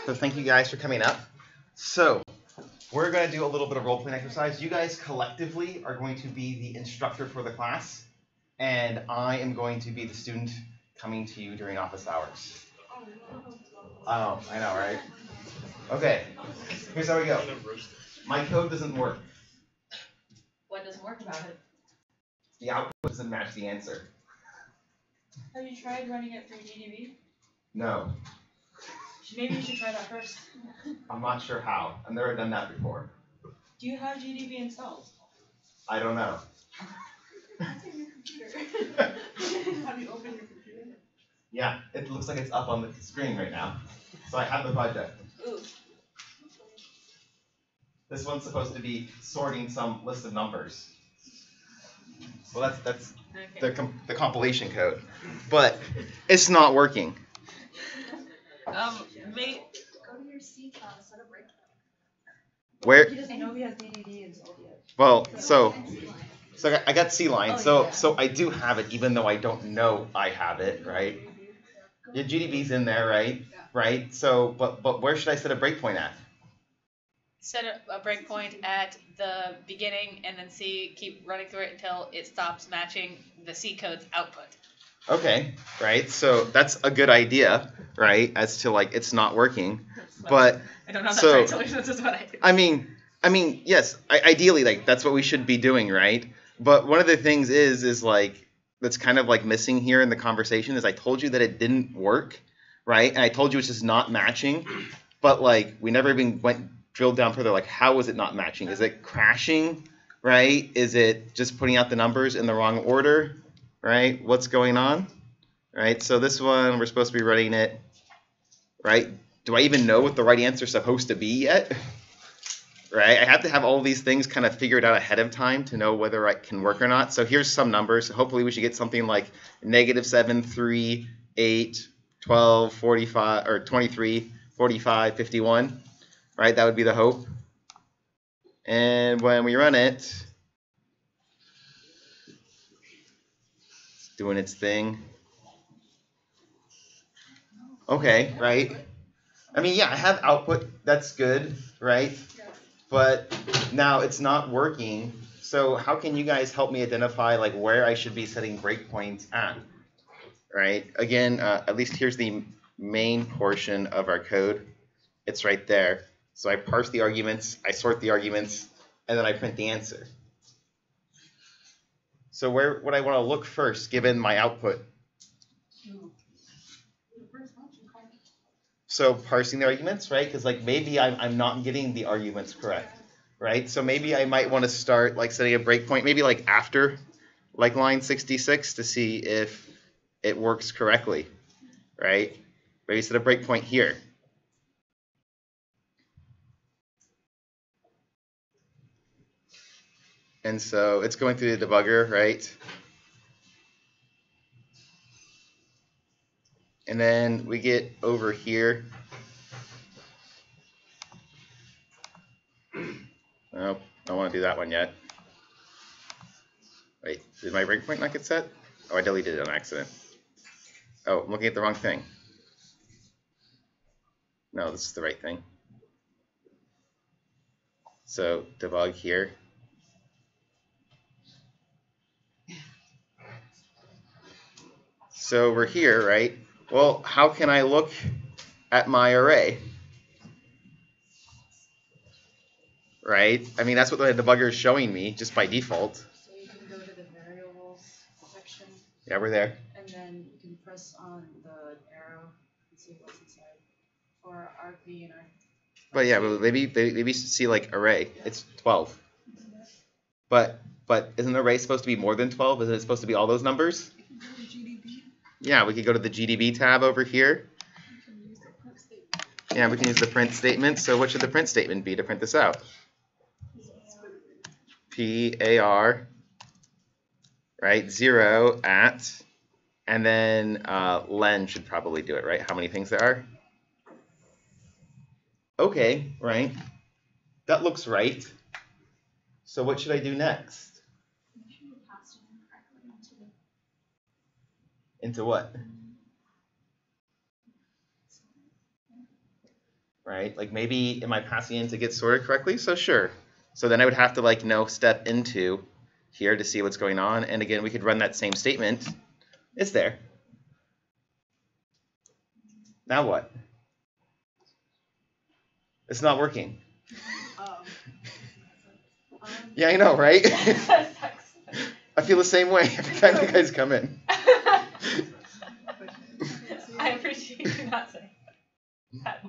So thank you guys for coming up. So we're going to do a little bit of role-playing exercise. You guys collectively are going to be the instructor for the class, and I am going to be the student coming to you during office hours. Oh, I know, right? Okay, here's how we go. My code doesn't work. What doesn't work about it? The output doesn't match the answer. Have you tried running it through GDB? No. Maybe you should try that first. I'm not sure how. I've never done that before. Do you have GDB installed? I don't know. It's in your computer. Have you opened your computer? Yeah, it looks like it's up on the screen right now. So I have the project. Ooh. This one's supposed to be sorting some list of numbers. Well, that's okay. the compilation code, but it's not working. Mate. Go to your C file, set a breakpoint. Where? He doesn't know he has DDD installed yet. Well, so I got C line, Oh, yeah. so I do have it, even though I don't know I have it, right? Your GDB's in there, right? Yeah. Right. So, but where should I set a breakpoint at? Set a breakpoint at the beginning and then keep running through it until it stops matching the C code's output. Okay, right. So that's a good idea, right? As to like it's not working, but I don't know if that's so, right solution. This is what I do. I mean, yes. Ideally, like that's what we should be doing, right? But one of the things is like that's kind of like missing here in the conversation is I told you that it didn't work, right? And I told you it's just not matching, but like we never even drilled down further. Like how was it not matching? Is it crashing, right? Is it just putting out the numbers in the wrong order? Right? What's going on? Right? So this one, we're supposed to be running it, right? Do I even know what the right answer is supposed to be yet? Right? I have to have all these things kind of figured out ahead of time to know whether it can work or not. So here's some numbers. Hopefully we should get something like -7, 3, 8, 12, 45, or 23, 45, 51. Right? That would be the hope. And when we run it, doing its thing. Okay, right? I mean, yeah, I have output. That's good, right? But now it's not working. So how can you guys help me identify like where I should be setting breakpoints at? Right? Again, at least here's the main portion of our code. It's right there. So I parse the arguments, I sort the arguments, and then I print the answer. So where would I want to look first, given my output? So parsing the arguments, right? Because like maybe I'm not getting the arguments correct, right? So maybe I might want to start like setting a breakpoint, maybe like after like line 66 to see if it works correctly, right? Maybe set a breakpoint here. And so it's going through the debugger, right? And then we get over here. Oh, I don't want to do that one yet. Wait, did my breakpoint not get set? Oh, I deleted it on accident. Oh, I'm looking at the wrong thing. No, this is the right thing. So debug here. So we're here, right? Well, how can I look at my array? Right? I mean, that's what the debugger is showing me just by default. So you can go to the variables section. Yeah, we're there. And then you can press on the arrow and see what's inside. Or RP and R. But yeah, but maybe you should see like array. It's 12. But isn't array supposed to be more than 12? Isn't it supposed to be all those numbers? Yeah, we could go to the GDB tab over here. Yeah, we can use the print statement. So what should the print statement be to print this out? PAR, right, 0 at, and then len should probably do it, right? How many things there are? Okay, right. That looks right. So what should I do next? Into what? right? Like maybe am I passing in to get sorted correctly? So sure. So then I would have to like step into here to see what's going on. And again, we could run that same statement. It's there. Now what? It's not working. Yeah, I know, right? I feel the same way every time you guys come in. I appreciate you not saying that.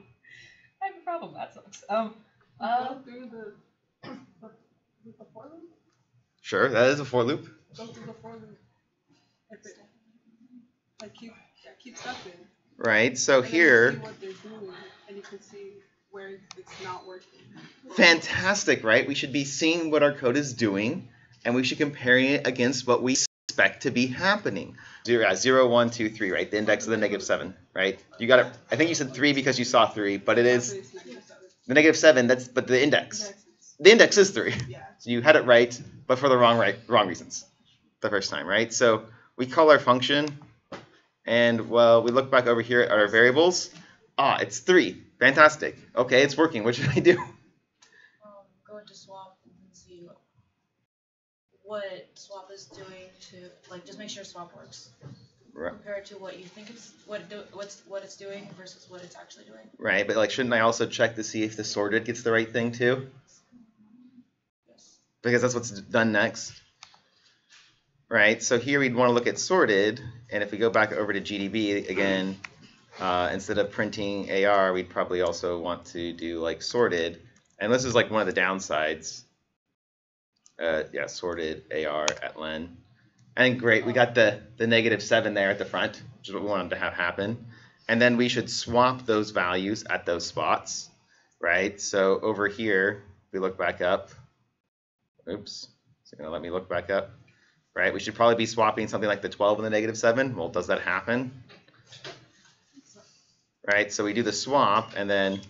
I have a problem. That sucks. Go through the for loop? Sure, that is a for loop. Go through the for loop. Like keep stepping. Right, so And then here. see what they're doing, and you can see where it's not working. Fantastic, right? We should be seeing what our code is doing, and we should compare it against what we expect to be happening. 0, 1, 2, 3, right? The index of the -7, right? You got it. I think you said 3 because you saw 3, but it is the -7. But the index. The index is 3. Yeah. So you had it right, but for the wrong reasons the first time, right? So we call our function, and well, we look back over here at our variables. It's 3. Fantastic. Okay, it's working. What should I do? Go into swap and see what swap is doing to just make sure swap works. Right. Compared to what you think it's what it's doing versus what it's actually doing. Right, but shouldn't I also check to see if the sorted gets the right thing too? Yes. Because that's what's done next. Right, so here we'd want to look at sorted, and if we go back over to GDB again, instead of printing AR, we'd probably also want to do sorted, and this is one of the downsides. Yeah, sorted AR at len. And great, we got the -7 there at the front, which is what we wanted to have happen. And then we should swap those values at those spots, right? So over here, we look back up. Oops, it's gonna let me look back up. Right, we should probably be swapping something like the 12 and the -7. Well, does that happen? Right, so we do the swap, and then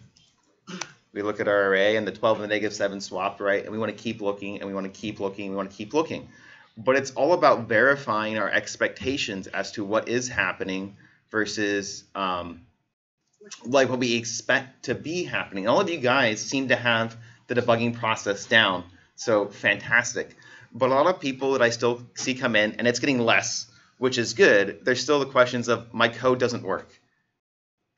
we look at our array, and the 12 and the -7 swapped, right? And we want to keep looking, and we want to keep looking, and we want to keep looking. But it's all about verifying our expectations as to what is happening versus what we expect to be happening. All of you guys seem to have the debugging process down, so fantastic. But a lot of people that I still see come in, and it's getting less, which is good, there's still the questions of my code doesn't work.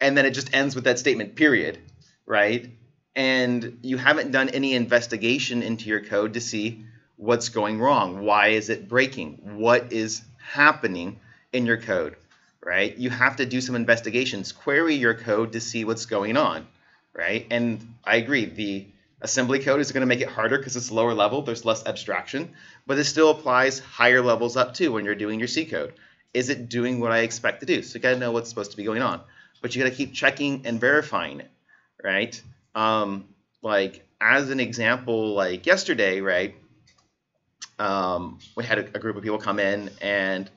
And then it just ends with that statement, period, right? And you haven't done any investigation into your code to see what's going wrong. Why is it breaking? What is happening in your code, right? You have to do some investigations. Query your code to see what's going on, right? And I agree, the assembly code is going to make it harder because it's lower level. There's less abstraction, but it still applies higher levels up too when you're doing your C code. Is it doing what I expect to do? So you got to know what's supposed to be going on, but you got to keep checking and verifying it, right? As an example, yesterday, right? We had a group of people come in and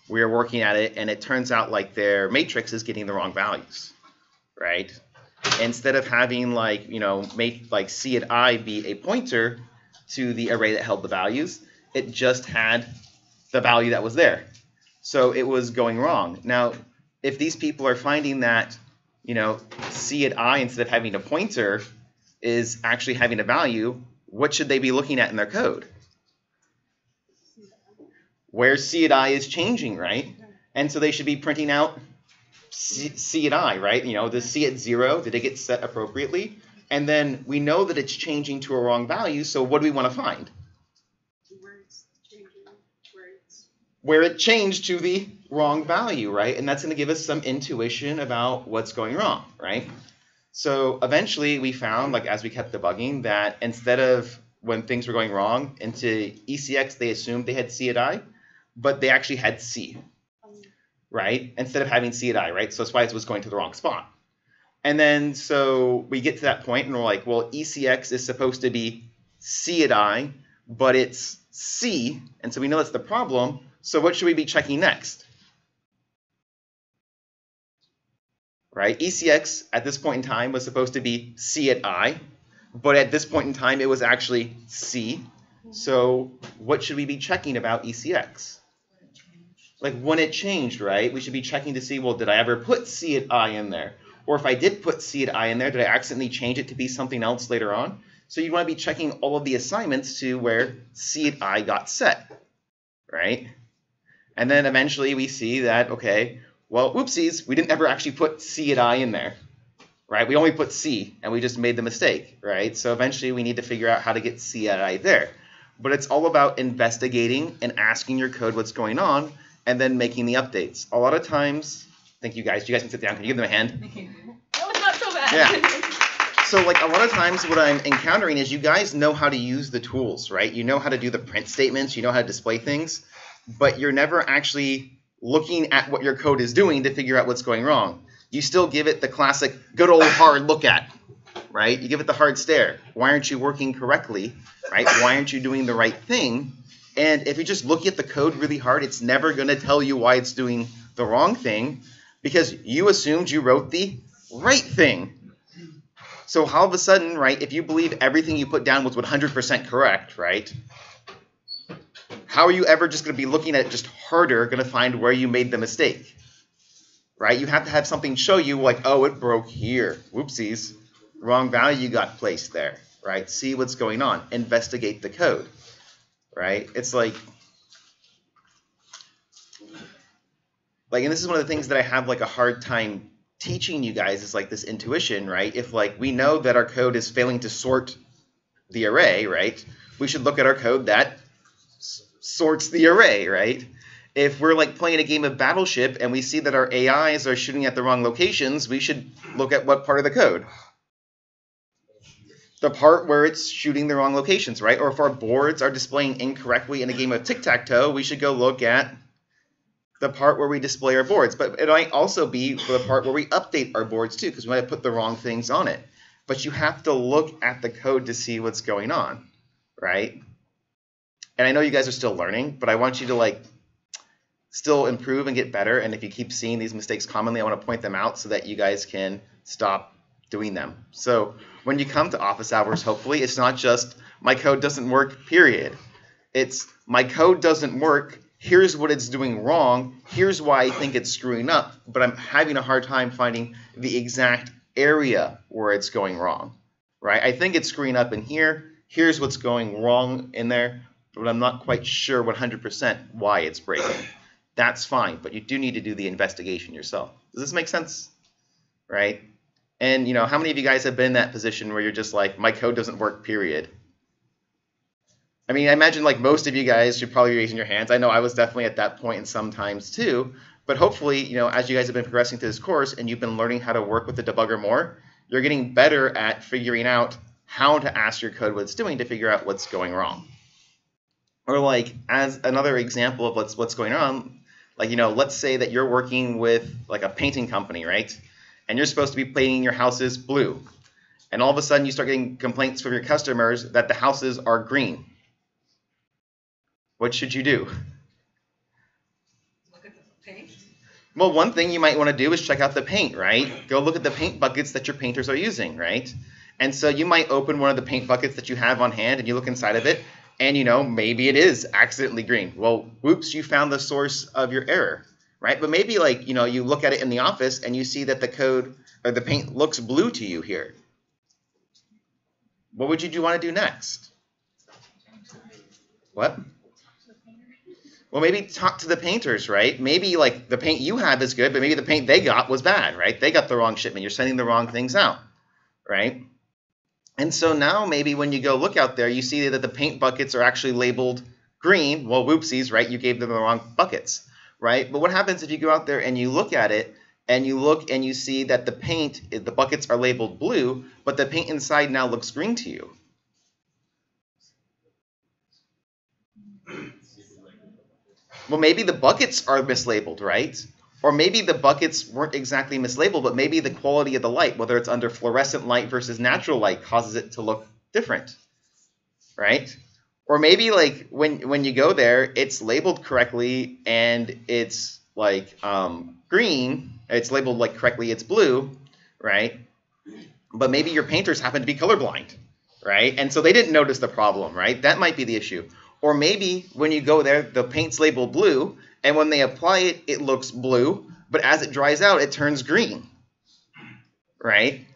we were working at it, and it turns out their matrix is getting the wrong values, right? Instead of having make C at I be a pointer to the array that held the values, it just had the value that was there. So it was going wrong. Now, if these people are finding that, C at I instead of having a pointer is actually having a value, what should they be looking at in their code? Where C at I is changing, right? And so they should be printing out C at I, right? The C at 0, did it get set appropriately? And then we know that it's changing to a wrong value, so what do we want to find? Where it's changing, where it changed to the wrong value, right? And that's going to give us some intuition about what's going wrong, right? So eventually we found, as we kept debugging, that instead of when things were going wrong into ECX, they assumed they had C at I, but they actually had C, right? Instead of having C at I, right? So that's why it was going to the wrong spot. And then so we get to that point and we're like, well, ECX is supposed to be C at I, but it's C, and so we know that's the problem. So what should we be checking next? Right? ECX at this point in time was supposed to be C at I, but at this point in time it was actually C. So what should we be checking about ECX? When it changed, right? We should be checking to see, well, did I ever put C at I in there? Or if I did put C at I in there, did I accidentally change it to be something else later on? So you want to be checking all of the assignments to where C at I got set, right? And then eventually we see that, okay, well, whoopsies, we didn't ever actually put C at I in there, right? We only put C, and we just made the mistake, right? So eventually we need to figure out how to get C at I there. But it's all about investigating and asking your code what's going on, and then making the updates. A lot of times, thank you guys. You guys can sit down. Can you give them a hand? That was not so bad. Yeah. So like a lot of times what I'm encountering is you guys know how to use the tools, right? You know how to do the print statements. You know how to display things. But you're never actually looking at what your code is doing to figure out what's going wrong. You still give it the classic good old hard look at, right? You give it the hard stare. Why aren't you working correctly, right? Why aren't you doing the right thing? And if you just look at the code really hard, it's never going to tell you why it's doing the wrong thing because you assumed you wrote the right thing. So all of a sudden, right, if you believe everything you put down was 100% correct, right, how are you ever just going to be looking at it just harder, going to find where you made the mistake, right? You have to have something show you like, oh, it broke here. Whoopsies. Wrong value got placed there, right? See what's going on. Investigate the code, right? It's like, and this is one of the things that I have like a hard time teaching you guys is like this intuition, right? If like we know that our code is failing to sort the array, right? We should look at our code that sorts the array, right? If we're like playing a game of Battleship and we see that our AIs are shooting at the wrong locations, we should look at what part of the code? The part where it's shooting the wrong locations, right? Or if our boards are displaying incorrectly in a game of tic-tac-toe, we should go look at the part where we display our boards. But it might also be the part where we update our boards too, because we might have put the wrong things on it. But you have to look at the code to see what's going on, right? And I know you guys are still learning, but I want you to like still improve and get better. And if you keep seeing these mistakes commonly, I want to point them out so that you guys can stop doing them. So when you come to office hours, hopefully it's not just my code doesn't work, period. It's my code doesn't work. Here's what it's doing wrong. Here's why I think it's screwing up. But I'm having a hard time finding the exact area where it's going wrong, right? I think it's screwing up in here. Here's what's going wrong in there. But I'm not quite sure 100% why it's breaking. That's fine, but you do need to do the investigation yourself. Does this make sense? Right? And, you know, how many of you guys have been in that position where you're just like, my code doesn't work, period? I mean, I imagine like most of you guys should probably be raising your hands. I know I was definitely at that point and sometimes too. But hopefully, you know, as you guys have been progressing through this course and you've been learning how to work with the debugger more, you're getting better at figuring out how to ask your code what it's doing to figure out what's going wrong. Or like as another example of what's going on, like, you know, let's say that you're working with like a painting company, right? And you're supposed to be painting your houses blue. And all of a sudden you start getting complaints from your customers that the houses are green. What should you do? Look at the paint. Well, one thing you might want to do is check out the paint, right? Go look at the paint buckets that your painters are using, right? And so you might open one of the paint buckets that you have on hand and you look inside of it. And, you know, maybe it is accidentally green. Well, whoops, you found the source of your error, right? But maybe, like, you know, you look at it in the office and you see that the code or the paint looks blue to you here. What would you want to do next? What? Well, maybe talk to the painters, right? Maybe, like, the paint you have is good, but maybe the paint they got was bad, right? They got the wrong shipment. You're sending the wrong things out, right? And so now maybe when you go look out there, you see that the paint buckets are actually labeled green. Well, whoopsies, right? You gave them the wrong buckets, right? But what happens if you go out there and you look at it and you look and you see that the buckets are labeled blue, but the paint inside now looks green to you? Well, maybe the buckets are mislabeled, right? Or maybe the buckets weren't exactly mislabeled, but maybe the quality of the light, whether it's under fluorescent light versus natural light, causes it to look different, right? Or maybe like when you go there, it's labeled correctly and it's like green. It's labeled like correctly, it's blue, right? But maybe your painters happen to be colorblind, right? And so they didn't notice the problem, right? That might be the issue. Or maybe when you go there, the paint's labeled blue, and when they apply it, it looks blue, but as it dries out, it turns green, right?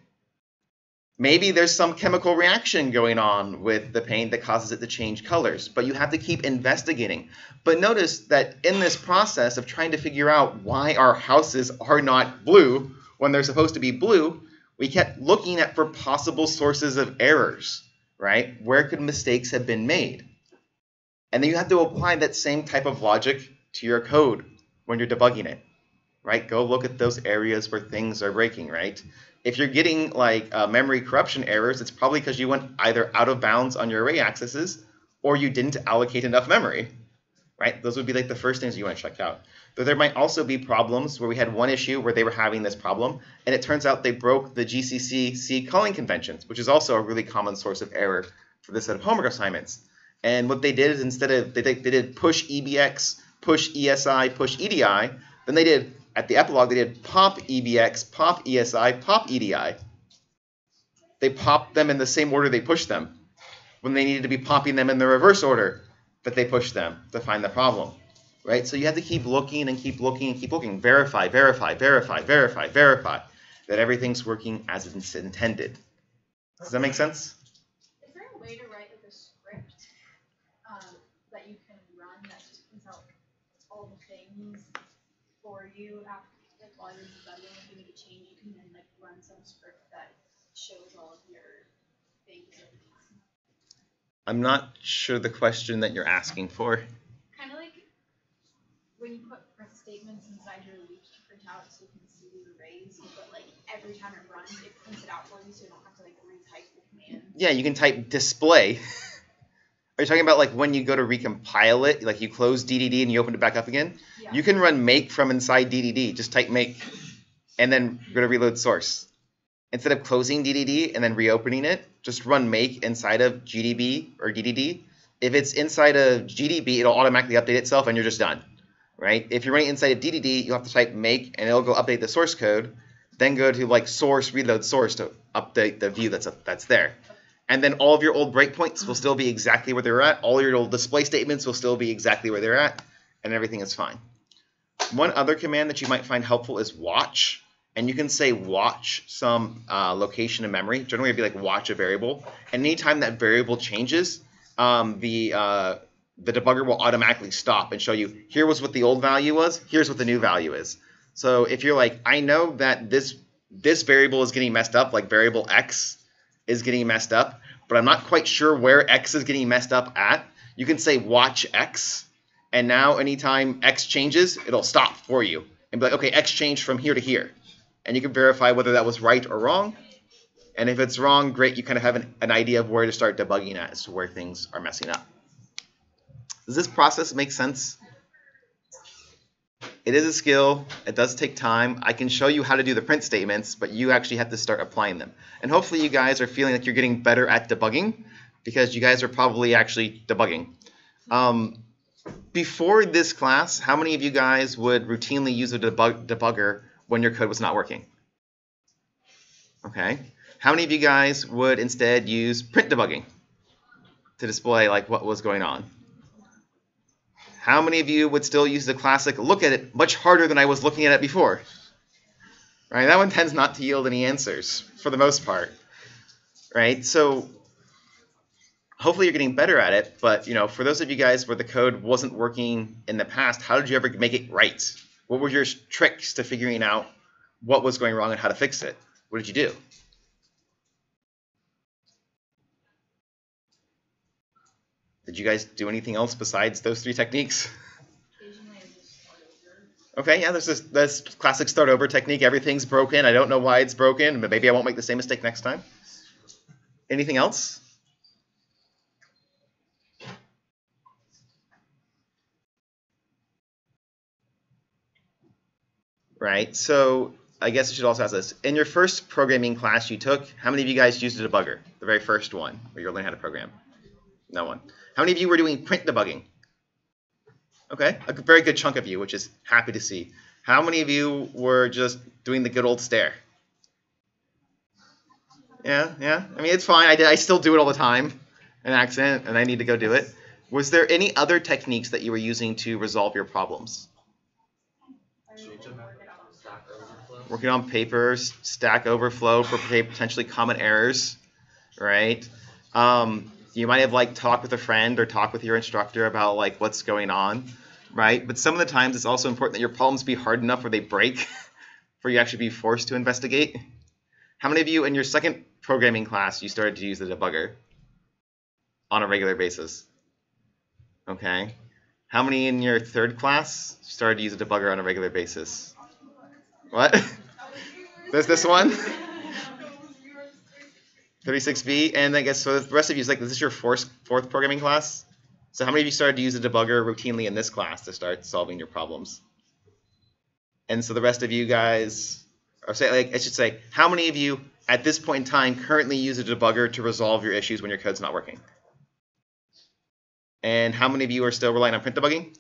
Maybe there's some chemical reaction going on with the paint that causes it to change colors, but you have to keep investigating. But notice that in this process of trying to figure out why our houses are not blue when they're supposed to be blue, we kept looking at for possible sources of errors, right? Where could mistakes have been made? And then you have to apply that same type of logic to your code when you're debugging it, right? Go look at those areas where things are breaking, right? If you're getting like memory corruption errors, it's probably because you went either out of bounds on your array accesses or you didn't allocate enough memory, right? Those would be like the first things you want to check out. But there might also be problems where we had one issue where they were having this problem, and it turns out they broke the GCC C calling conventions, which is also a really common source of error for this set of homework assignments. And what they did is instead of, they did push EBX, push ESI, push EDI, then they did, at the epilogue, they did pop EBX, pop ESI, pop EDI. They popped them in the same order they pushed them, when they needed to be popping them in the reverse order that they pushed them to find the problem, right? So you have to keep looking and keep looking and keep looking. Verify, verify, verify, verify, verify that everything's working as it's intended. Does that make sense? Is there a way to write like a script that you can run that just prints out all the things for you after, like while you're debugging? If you make a change, you can then like run some script that shows all of your things every time. I'm not sure the question that you're asking for. Kind of like when you put print statements inside your loops to print out so you can see the arrays, but like every time it runs, it prints it out for you so you don't have to like retype the command. Yeah, you can type display. Are you talking about like when you go to recompile it, like you close DDD and you open it back up again? Yeah. You can run make from inside DDD. Just type make and then go to reload source. Instead of closing DDD and then reopening it, just run make inside of GDB or DDD. If it's inside of GDB, it'll automatically update itself and you're just done, right? If you're running inside of DDD, you'll have to type make and it'll go update the source code, then go to like source, reload source to update the view that's there. And then all of your old breakpoints will still be exactly where they're at. All your old display statements will still be exactly where they're at, and everything is fine. One other command that you might find helpful is watch. And you can say watch some location in memory. Generally, it'd be like watch a variable. And anytime that variable changes, the debugger will automatically stop and show you, here was what the old value was, here's what the new value is. So if you're like, I know that this variable is getting messed up, like variable x is getting messed up, but I'm not quite sure where x is getting messed up at, you can say watch x. And now anytime x changes, it'll stop for you. And be like, okay, x changed from here to here. And you can verify whether that was right or wrong. And if it's wrong, great, you kind of have an idea of where to start debugging at as to where things are messing up. Does this process make sense? It is a skill. It does take time. I can show you how to do the print statements, but you actually have to start applying them. And hopefully you guys are feeling like you're getting better at debugging because you guys are probably actually debugging. Before this class, how many of you guys would routinely use a debugger when your code was not working? Okay. How many of you guys would instead use print debugging to display like what was going on? How many of you would still use the classic look at it much harder than I was looking at it before? Right? That one tends not to yield any answers for the most part. Right? So hopefully you're getting better at it, but you know, for those of you guys where the code wasn't working in the past, how did you ever make it right? What were your tricks to figuring out what was going wrong and how to fix it? What did you do? Did you guys do anything else besides those three techniques? Occasionally I just start over. Okay, yeah, there's this classic start over technique. Everything's broken. I don't know why it's broken, but maybe I won't make the same mistake next time. Anything else? Right, so I guess I should also ask this. In your first programming class you took, how many of you guys used a debugger? The very first one, where you're learning how to program? No one. How many of you were doing print debugging? Okay, a very good chunk of you, which is happy to see. How many of you were just doing the good old stare? Yeah. I mean, it's fine. I still do it all the time, an accident, and I need to go do it. Was there any other techniques that you were using to resolve your problems? working on papers, Stack Overflow for potentially common errors, right? You might have like talked with a friend or talked with your instructor about like what's going on, right? But some of the times it's also important that your problems be hard enough where they break for you to actually be forced to investigate. How many of you in your second programming class you started to use the debugger on a regular basis? Okay. How many in your third class started to use a debugger on a regular basis? What? There's this one? 36B, and I guess so the rest of you is like, this is your fourth programming class? So how many of you started to use a debugger routinely in this class to start solving your problems? And so the rest of you guys, or say, like, I should say, how many of you at this point in time currently use a debugger to resolve your issues when your code's not working? And how many of you are still relying on print debugging?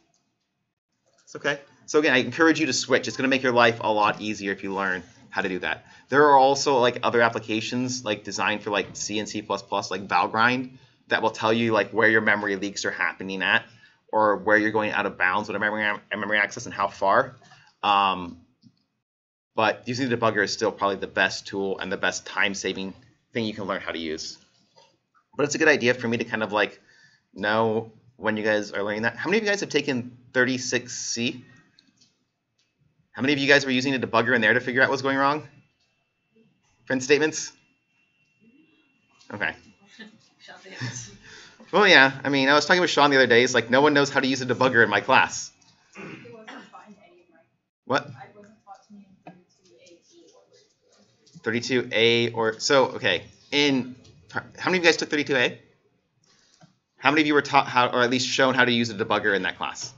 It's okay. So again, I encourage you to switch. It's going to make your life a lot easier if you learn how to do that. There are also like other applications like designed for like C and C++, like Valgrind, that will tell you like where your memory leaks are happening at, or where you're going out of bounds with a memory access and how far. But using the debugger is still probably the best tool and the best time-saving thing you can learn how to use. But it's a good idea for me to kind of like know when you guys are learning that. How many of you guys have taken 36C? How many of you guys were using a debugger in there to figure out what's going wrong? Print statements? Okay. Well, yeah. I mean, I was talking with Sean the other day. It's like no one knows how to use a debugger in my class. It wasn't taught in any of my. What? It wasn't taught to me in 32A. 32A or so. Okay. How many of you guys took 32A? How many of you were taught how, or at least shown how to use a debugger in that class?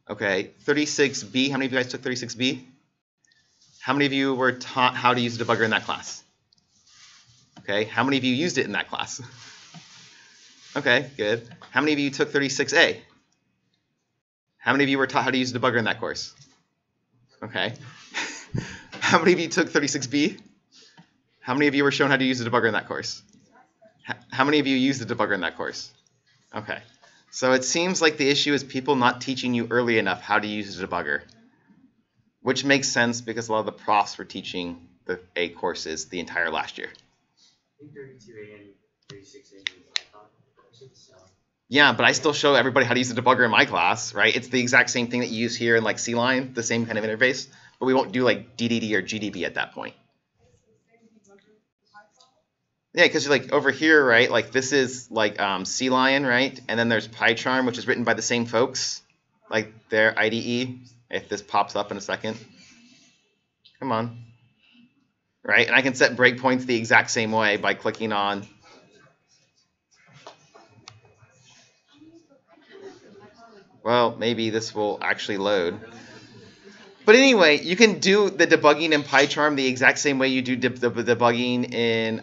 Okay. 36B. How many of you guys took 36B? How many of you were taught how to use a debugger in that class? Okay. How many of you used it in that class? Okay, good. How many of you took 36A? How many of you were taught how to use a debugger in that course? Okay. How many of you took 36B? How many of you were shown how to use a debugger in that course? How many of you used the debugger in that course? Okay. So it seems like the issue is people not teaching you early enough how to use a debugger, which makes sense because a lot of the profs were teaching the A courses the entire last year. I think 32A and 36A Python courses, so. Yeah, but I still show everybody how to use the debugger in my class, right? It's the exact same thing that you use here in like C-Line, the same kind of interface, but we won't do like DDD or GDB at that point. Yeah, because like over here, right? Like this is like C-Lion, right? And then there's Pycharm, which is written by the same folks, like their IDE. If this pops up in a second, come on, right? And I can set breakpoints the exact same way by clicking on. Well, maybe this will actually load. But anyway, you can do the debugging in Pycharm the exact same way you do the debugging in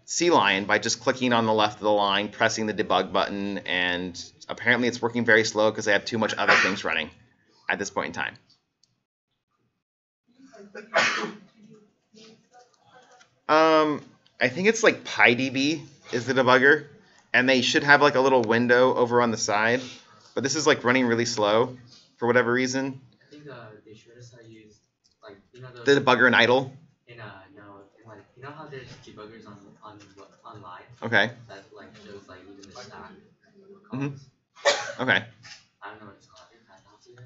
C-Line by just clicking on the left of the line, pressing the debug button, and apparently it's working very slow because I have too much other things running at this point in time. I think it's like PyDB is the debugger, and they should have like a little window over on the side, but this is like running really slow for whatever reason. I think they showed us how to use, like, you know, The debugger in idle. Like, you know how there's debuggers online? Okay. That like shows like even the stack. Okay. I don't know what it's called. Python Tutor.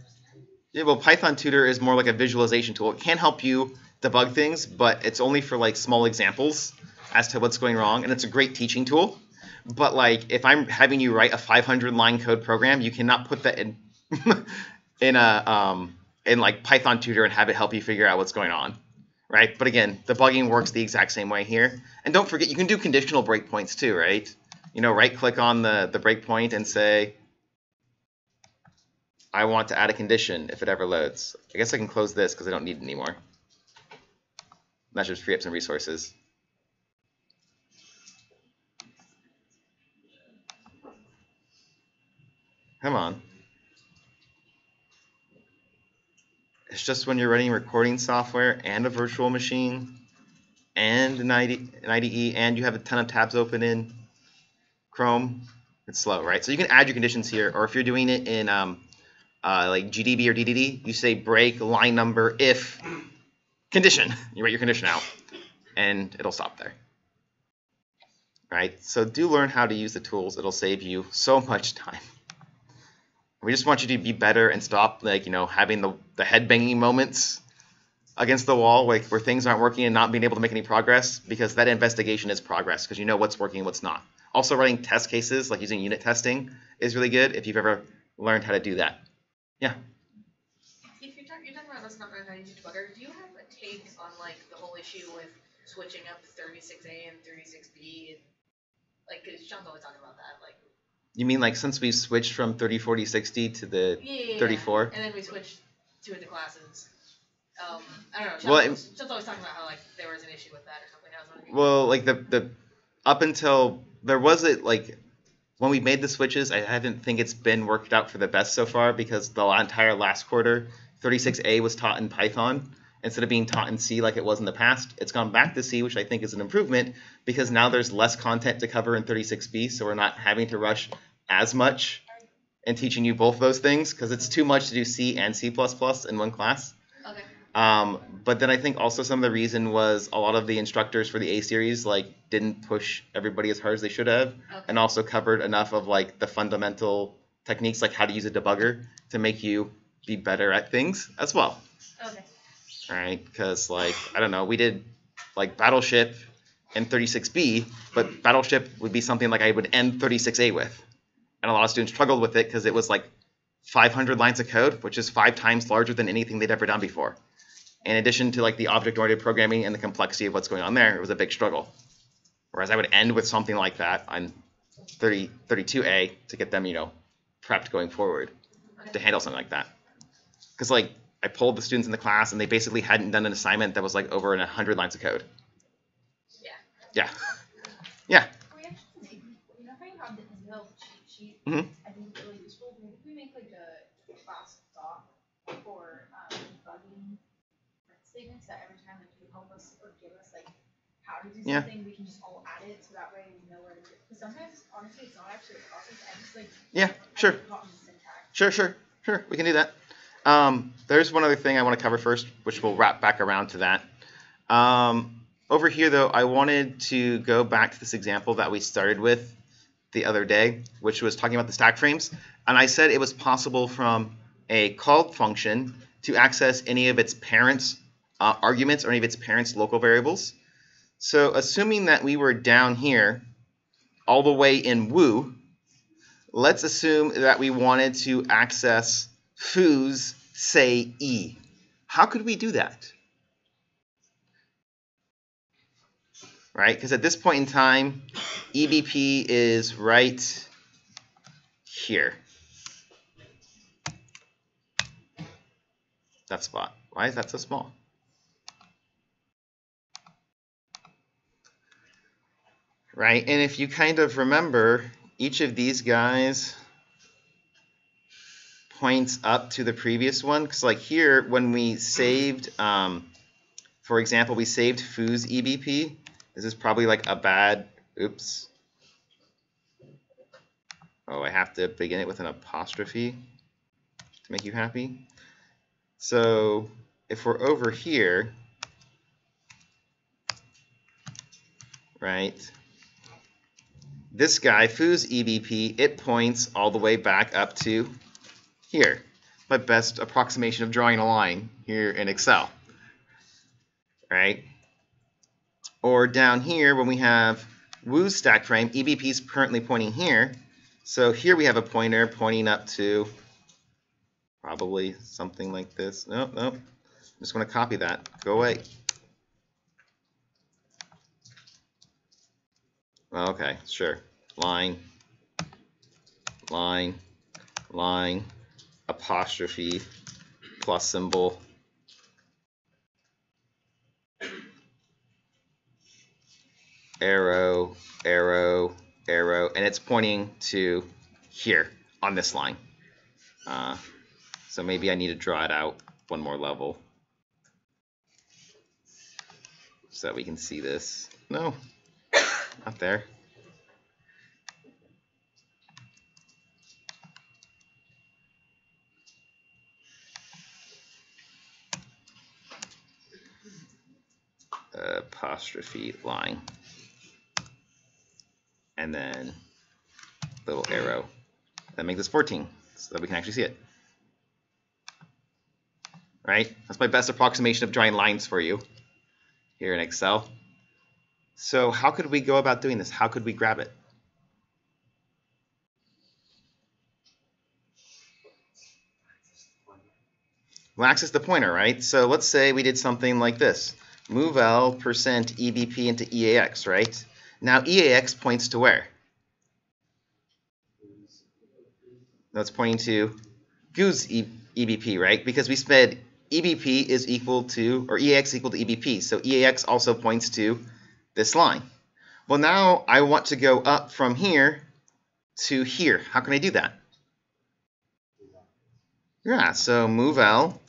Yeah, well, Python Tutor is more like a visualization tool. It can help you debug things, but it's only for like small examples as to what's going wrong, and it's a great teaching tool. But like, if I'm having you write a 500-line code program, you cannot put that in in like Python Tutor and have it help you figure out what's going on, right? But again, debugging works the exact same way here. And don't forget, you can do conditional breakpoints too, right? You know, right-click on the breakpoint and say, I want to add a condition if it ever loads. I guess I can close this because I don't need it anymore. That should free up some resources. Come on. It's just when you're running recording software and a virtual machine and an IDE and you have a ton of tabs open in Chrome, it's slow, right? So you can add your conditions here, or if you're doing it in like GDB or DDD, you say break line number if condition. You write your condition out, and it'll stop there. Right? So do learn how to use the tools. It'll save you so much time. We just want you to be better and stop, like, having the head banging moments against the wall, like where things aren't working and not being able to make any progress, because that investigation is progress, because you know what's working and what's not. Also, writing test cases, like using unit testing, is really good if you've ever learned how to do that. Yeah. If you're talking about us not knowing how to use debugger, do you have a take on like the whole issue with switching up 36A and 36B? And, like, cause Sean's always talking about that, like. You mean like since we've switched from 30, 40, 60 to the 34? And then we switched to the classes. I don't know. Sean's always talking about how like there was an issue with that or something. I was wondering. Well, like the up until there was it like when we made the switches, I didn't think it's been worked out for the best so far, because the entire last quarter 36A was taught in Python instead of being taught in C like it was in the past. It's gone back to C, which I think is an improvement, because now there's less content to cover in 36B, so we're not having to rush as much in teaching you both those things, because it's too much to do C and C++ in one class. Okay. But then I think also some of the reason was a lot of the instructors for the A series didn't push everybody as hard as they should have, and also covered enough of the fundamental techniques, like how to use a debugger, to make you be better at things as well. Okay. All right, because I don't know, we did Battleship in 36B, but Battleship would be something I would end 36A with, and a lot of students struggled with it because it was 500 lines of code, which is 5 times larger than anything they'd ever done before. In addition to the object-oriented programming and the complexity of what's going on there, it was a big struggle. Whereas I would end with something like that on 32A to get them, prepped going forward to handle something like that. Because I pulled the students in the class and they basically hadn't done an assignment that was over 100 lines of code. Yeah. Yeah. Yeah. We actually, how you have the Excel cheat sheet, Mm-hmm. I think it's really useful. Maybe we make a class doc for debugging statements that every time you help us or give us how to do something, we can just all add it, so that way we know where to do it. Because sometimes, honestly, it's not actually a process. I just yeah, sure. get caught in the syntax. Sure. We can do that. There's one other thing I want to cover first, which we'll wrap back around to that. Over here, though, I wanted to go back to this example that we started with the other day, which was talking about the stack frames. And I said it was possible from a called function to access any of its parents' arguments or any of its parents' local variables. So assuming that we were down here all the way in Woo, let's assume that we wanted to access foo's say E. How could we do that? Right, because at this point in time, EBP is right here. That spot. Why is that so small? Right, and if you kind of remember, each of these guys points up to the previous one, because here, when we saved, for example, we saved foo's EBP. This is probably a bad, oops. Oh, I have to begin it with an apostrophe to make you happy. So if we're over here, right, this guy, foo's EBP, it points all the way back up to here. My best approximation of drawing a line here in Excel, right? Or down here, when we have Woo's stack frame, EBP is currently pointing here. So here we have a pointer pointing up to probably something like this. Nope. I'm just going to copy that. Go away. Okay, sure. Line, apostrophe, plus symbol. Arrow, and it's pointing to here on this line. So maybe I need to draw it out one more level so that we can see this. No, not there. apostrophe line. And then little arrow. That makes this 14 so that we can actually see it. Right? That's my best approximation of drawing lines for you here in Excel. So how could we go about doing this? How could we grab it? We'll access the pointer, right? So let's say we did something like this. Move L percent EBP into EAX, right? Now EAX points to where? That's pointing to GU's EBP, right? Because we said EBP is equal to, or EAX equal to EBP. So EAX also points to this line. Well, now I want to go up from here to here. How can I do that? Yeah, so move L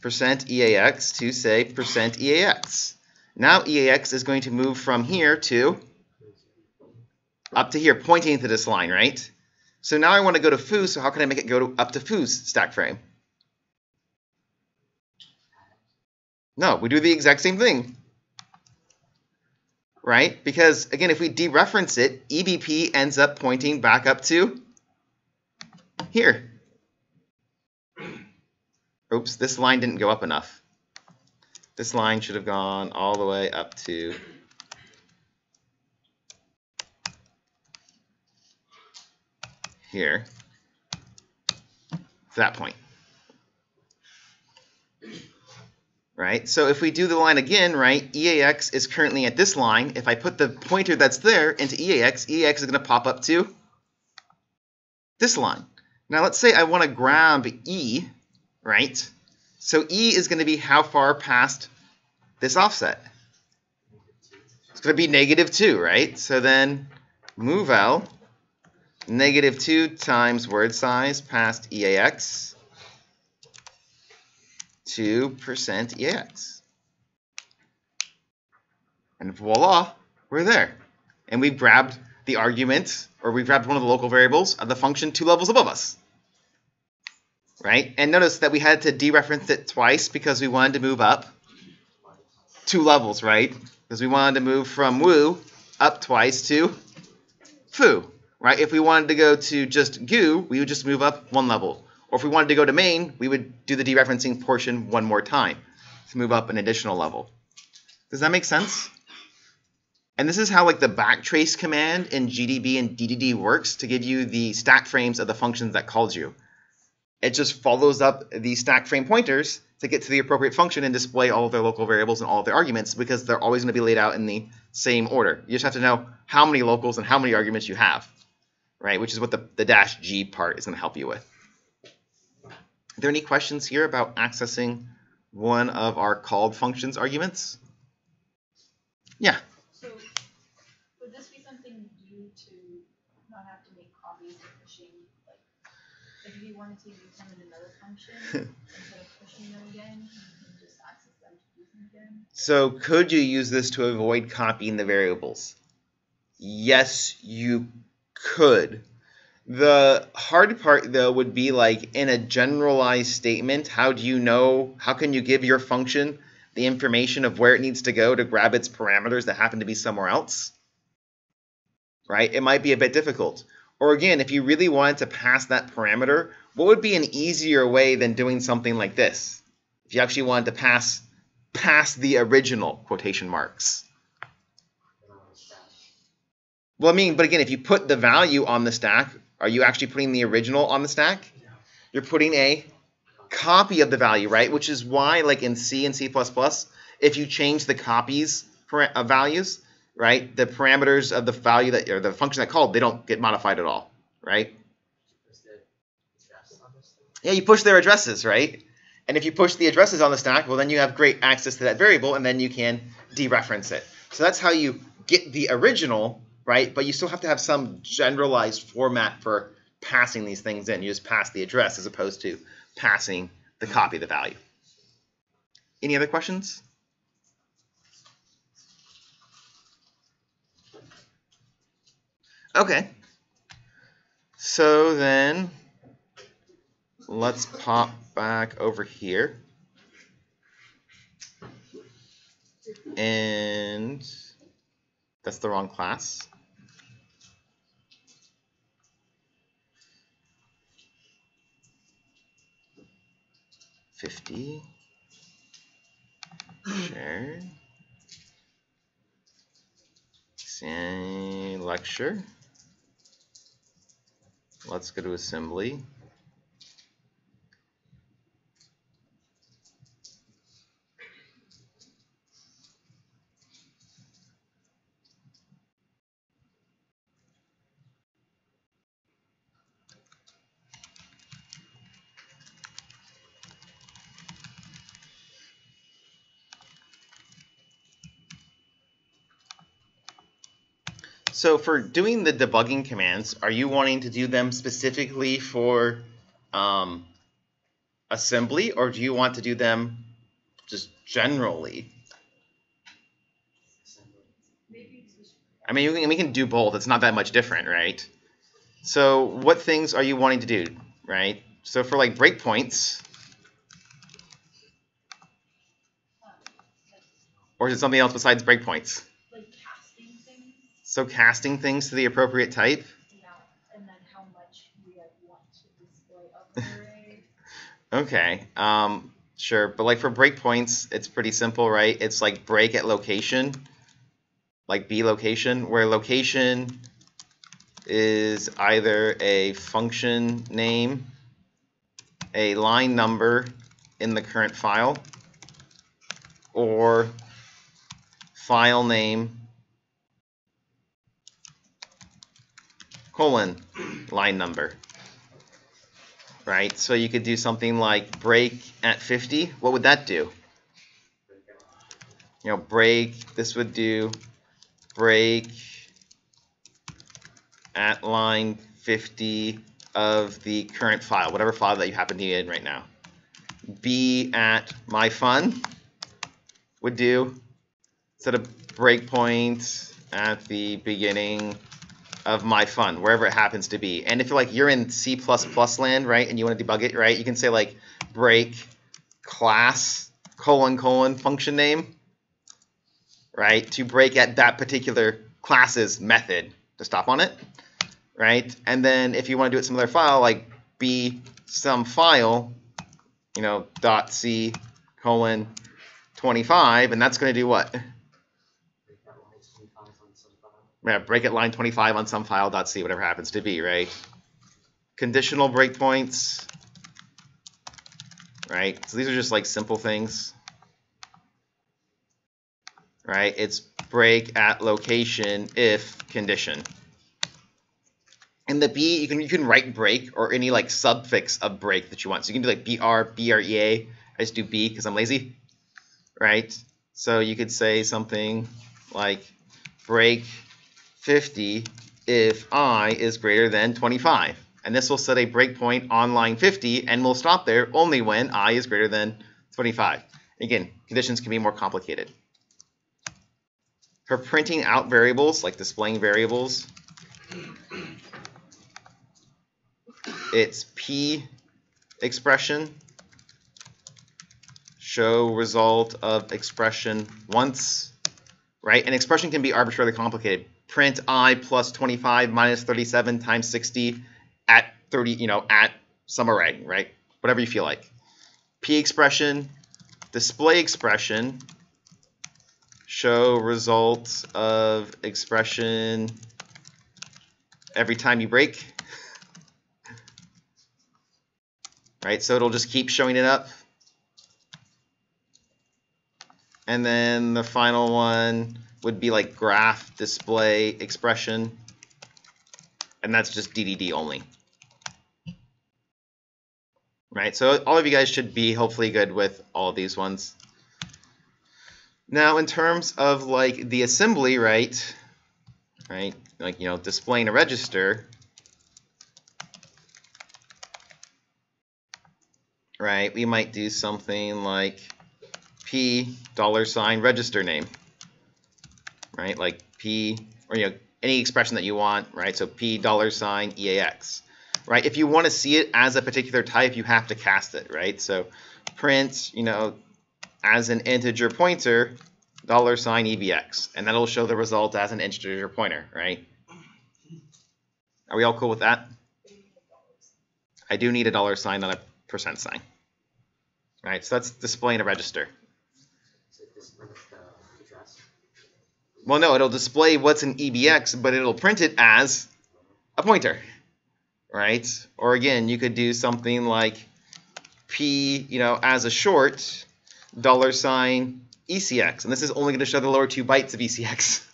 percent EAX to say percent EAX. Now EAX is going to move from here to up to here, pointing to this line, right? So now I want to go to foo, so how can I make it go up to foo's stack frame? No, we do the exact same thing. Right? Because, again, if we dereference it, EBP ends up pointing back up to here. Oops, this line didn't go up enough. This line should have gone all the way up to here, to that point. Right? So if we do the line again, right, EAX is currently at this line. If I put the pointer that's there into EAX, EAX is going to pop up to this line. Now let's say I want to grab E, right? So E is going to be how far past this offset? It's going to be -2, right? So then move L, -2 times word size past EAX to percent EAX. And voila, we're there. And we've grabbed the argument, or we've grabbed one of the local variables of the function 2 levels above us. Right? And notice that we had to dereference it twice because we wanted to move up 2 levels, right? Because we wanted to move from woo up twice to foo, right? If we wanted to go to just GU, we would just move up 1 level. Or if we wanted to go to main, we would do the dereferencing portion 1 more time to move up an additional level. Does that make sense? And this is how like the backtrace command in GDB and DDD works to give you the stack frames of the functions that called you. It just follows up the stack frame pointers to get to the appropriate function and display all of their local variables and all of their arguments because they're always going to be laid out in the same order. You just have to know how many locals and how many arguments you have, right? Which is what the -G part is going to help you with. Are there any questions here about accessing one of our called functions arguments? Yeah. So would this be something due to not have to make copies of pushing, like if you wanted to use them in another function instead of pushing them again, you can just access them to use them again? So could you use this to avoid copying the variables? Yes, you could. The hard part, though, would be like in a generalized statement, how can you give your function the information of where it needs to go to grab its parameters that happen to be somewhere else? Right? It might be a bit difficult. Or again, if you really wanted to pass that parameter, what would be an easier way than doing something like this? If you actually wanted to pass the original quotation marks. Well, I mean, but again, if you put the value on the stack, are you actually putting the original on the stack? You're putting a copy of the value, right? Which is why, like in C and C++, if you change the copies of values, right, the parameters of the value that, or the function that called, they don't get modified at all, right? Yeah, you push their addresses, right? And if you push the addresses on the stack, well, then you have great access to that variable, and then you can dereference it. So that's how you get the original, right? But you still have to have some generalized format for passing these things in. You just pass the address as opposed to passing the copy of the value. Any other questions? Okay. So then let's pop back over here. And That's the wrong class. $50. Shared. Say lecture. Let's go to assembly. So for doing the debugging commands, are you wanting to do them specifically for assembly, or do you want to do them just generally? I mean, we can do both. It's not that much different, right? So what things are you wanting to do, right? So for like breakpoints, or is it something else besides breakpoints? Like casting things. So casting things to the appropriate type? Yeah, and then how much we want to display of the array. Okay, sure. But like for breakpoints, it's pretty simple, right? It's like break at location, like B location, where location is either a function name, a line number in the current file, or file name colon line number, right? So you could do something like break at 50. What would that do? You know, break, this would do break at line 50 of the current file, whatever file that you happen to be in right now. B at my fun would do, set a breakpoint at the beginning of my fun, wherever it happens to be. And if you're in C++ land, right, and you want to debug it, right, you can say like break class colon function name, right, to break at that particular class's method to stop on it, right? And then if you want to do it some other file, like B some file, you know, .c colon 25, and that's going to do what? Yeah, break at line 25 on some file .c, whatever happens to be, right? Conditional breakpoints, right? So these are just like simple things, right? It's break at location if condition. And the B, you can write break or any like suffix of break that you want. So you can do like BR, BREA. I just do B because I'm lazy, right? So you could say something like break 50 if I is greater than 25. And this will set a breakpoint on line 50 and will stop there only when I is greater than 25. Again, conditions can be more complicated. For printing out variables, like displaying variables, it's P expression, show result of expression once, right? An expression can be arbitrarily complicated. Print I plus 25 minus 37 times 60 at 30, you know, at some array, right? Whatever you feel like. P expression, display expression, show result of expression every time you break, right? So it'll just keep showing it up. And then the final one would be like graph display expression, and that's just DDD only. Right, so all of you guys should be hopefully good with all of these ones. Now in terms of like the assembly, right, like, you know, displaying a register, right, we might do something like P $ register name, right, like P, or, you know, any expression that you want, right, so P $ EAX, right. If you want to see it as a particular type, you have to cast it, right, so print, you know, as an integer pointer $EBX, and that'll show the result as an integer pointer, right? Are we all cool with that? I do need a $, not a %. Right, so that's displaying a register. So it displays the address. Well, no, it'll display what's in EBX, but it'll print it as a pointer, right? Or again, you could do something like P, as a short $ECX, and this is only going to show the lower 2 bytes of ECX.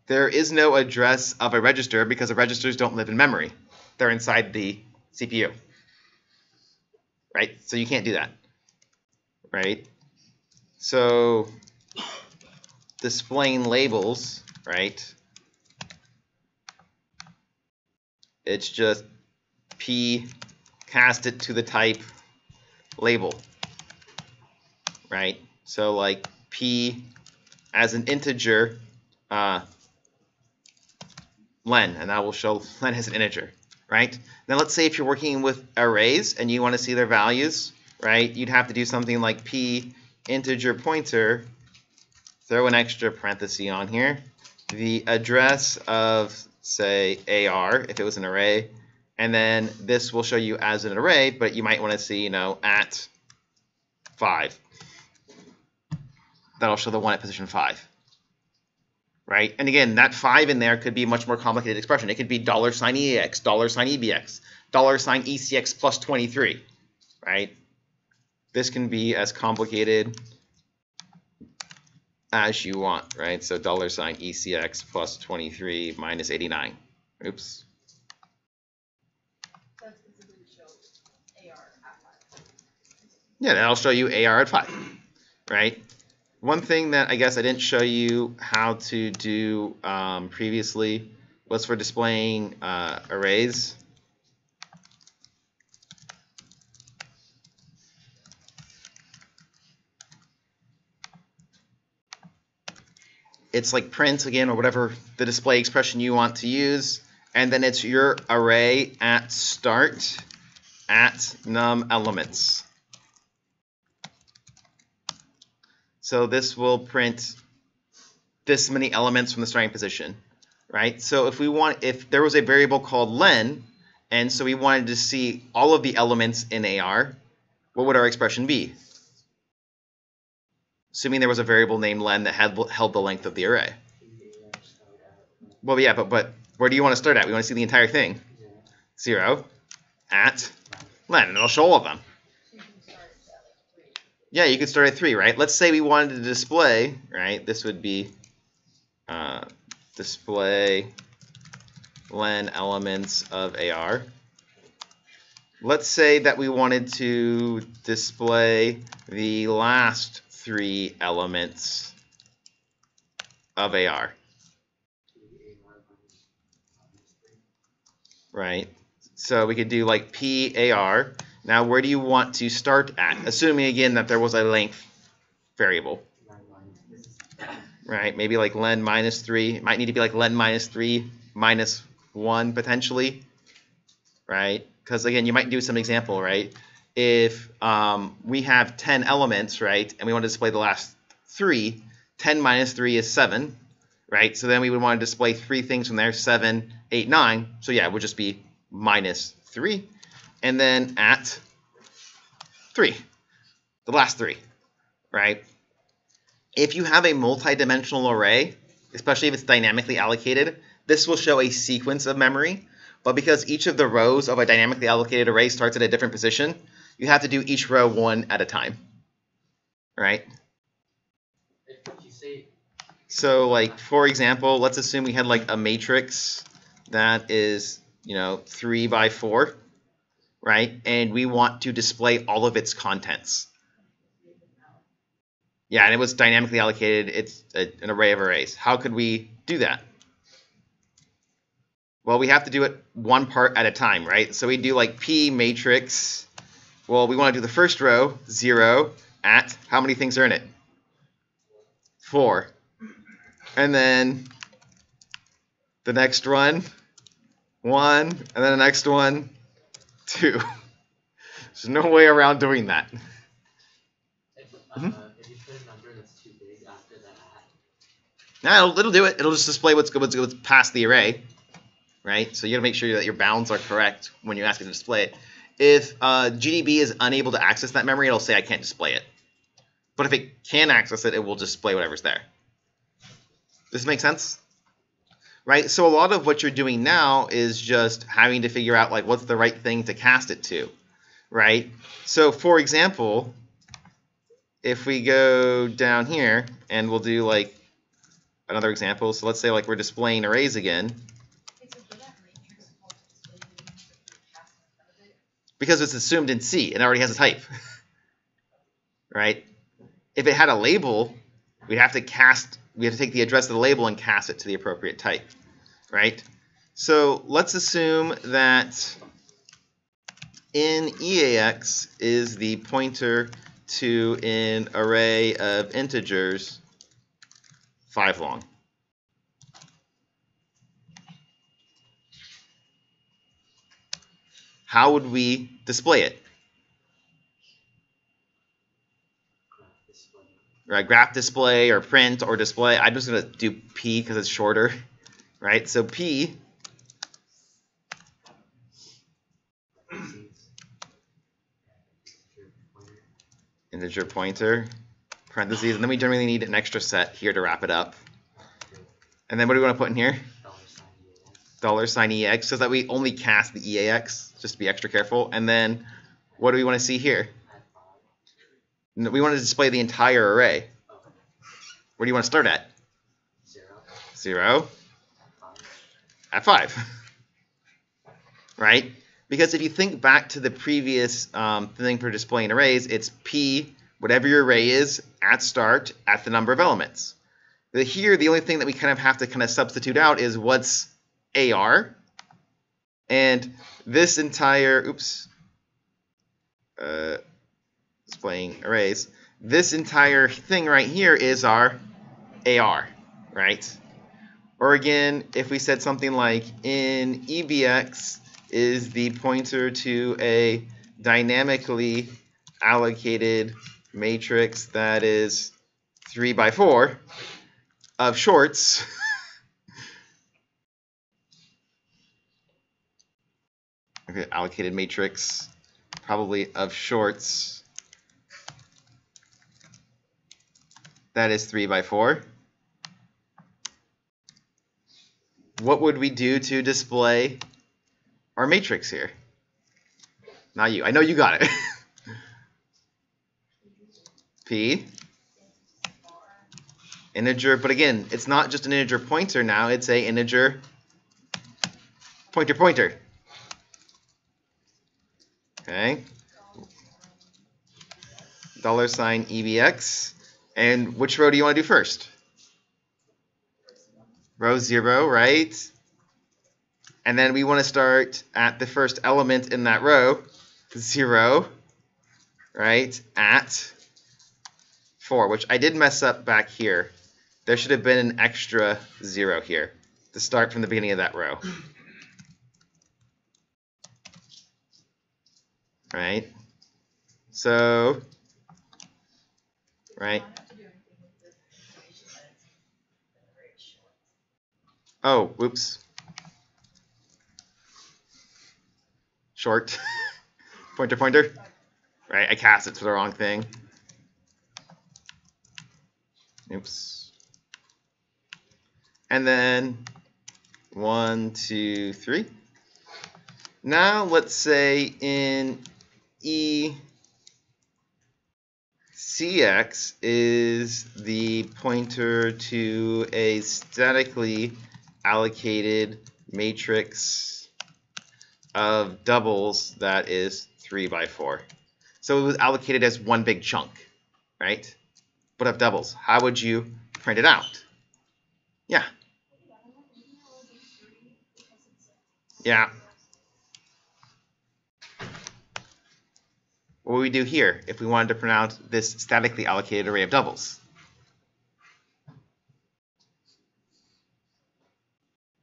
There is no address of a register because the registers don't live in memory. They're inside the CPU. Right? So you can't do that. Right? So displaying labels, right? It's just P cast it to the type label. Right? So like P as an integer len, and that will show len as an integer, right? Now let's say if you're working with arrays and you want to see their values, right? You'd have to do something like P integer pointer, throw an extra parenthesis on here, the address of, say, AR, if it was an array, and then this will show you as an array, but you might want to see, at 5. That'll show the one at position 5. Right? And again, that 5 in there could be a much more complicated expression. It could be $EAX, $EBX, $ECX plus 23. Right? This can be as complicated as you want, right? So $ECX plus 23 minus 89. Oops. That's specifically shows AR at 5. Yeah, that'll show you AR at 5, right? One thing that I guess I didn't show you how to do previously was for displaying arrays. It's like print, again, or whatever the display expression you want to use, and then it's your array at start at num elements. So this will print this many elements from the starting position, right? So if there was a variable called len, and so we wanted to see all of the elements in AR, what would our expression be? Assuming there was a variable named len that held the length of the array. Well, yeah, but where do you want to start at? We want to see the entire thing. 0 at len, and it'll show all of them. Yeah, you could start at 3, right? Let's say we wanted to display, right? This would be display len elements of AR. Let's say that we wanted to display the last 3 elements of AR. Right? So we could do like PAR. Now, where do you want to start at? Assuming, again, that there was a length variable. Right? Maybe like len minus 3. It might need to be like len minus 3 minus 1, potentially. Right? Because, again, you might do some example, right? If we have 10 elements, right, and we want to display the last 3, 10 minus 3 is 7. Right? So then we would want to display 3 things from there, 7, 8, 9. So, yeah, it would just be minus 3. And then at 3, the last 3, right? If you have a multi-dimensional array, especially if it's dynamically allocated, this will show a sequence of memory. But because each of the rows of a dynamically allocated array starts at a different position, you have to do each row one at a time, right? So, like, for example, let's assume we had like a matrix that is, 3 by 4. Right? And we want to display all of its contents. Yeah, and it was dynamically allocated. It's an array of arrays. How could we do that? Well, we have to do it one part at a time, right? So we do like P matrix. Well, we want to do the first row, 0, at how many things are in it? 4. And then the next one, 1, and then the next one, 2. There's no way around doing that. If you put a number that's too big after that. Nah, it'll do it. It'll just display what's past the array, right? So you gotta make sure that your bounds are correct when you ask it to display it. If GDB is unable to access that memory, it'll say I can't display it. But if it can access it, it will display whatever's there. Does this make sense? Right? So a lot of what you're doing now is just having to figure out like what's the right thing to cast it to, right? So for example, if we go down here and we'll do like another example. So let's say like we're displaying arrays again. Because it's assumed in C and it already has a type. Right? If it had a label, we have to take the address of the label and cast it to the appropriate type. Right? So let's assume that in EAX is the pointer to an array of integers 5 long. How would we display it? Right, graph display or print or display. I'm just going to do P because it's shorter. Right, so P integer pointer, parentheses, and then we generally need an extra set here to wrap it up. And then what do we want to put in here? $EX, so that we only cast the EAX, just to be extra careful. And then what do we want to see here? We want to display the entire array. Where do you want to start at? 0. At 5. Right? Because if you think back to the previous thing for displaying arrays, it's P, whatever your array is, at start, at the number of elements. But here, the only thing that we kind of have to substitute out is what's AR. And this entire, displaying arrays, this entire thing right here is our AR, right? Or again, if we said something like in EBX is the pointer to a dynamically allocated matrix that is 3 by 4 of shorts. Okay, allocated matrix, probably of shorts. That is 3 by 4. What would we do to display our matrix here? Not you. I know you got it. P. Integer, but again, it's not just an integer pointer now. It's a integer pointer. Okay. $EBX. And which row do you want to do first? Row 0, right? And then we want to start at the first element in that row, 0, right? At 4, which I did mess up back here. There should have been an extra 0 here to start from the beginning of that row. Right? So, right? Oh, whoops. Short. Pointer. Right, I cast it to the wrong thing. Oops. And then 1, 2, 3. Now let's say in ECX is the pointer to a statically allocated matrix of doubles that is 3 by 4. So it was allocated as one big chunk, right? But of doubles. How would you print it out? Yeah. Yeah. What would we do here if we wanted to print out this statically allocated array of doubles?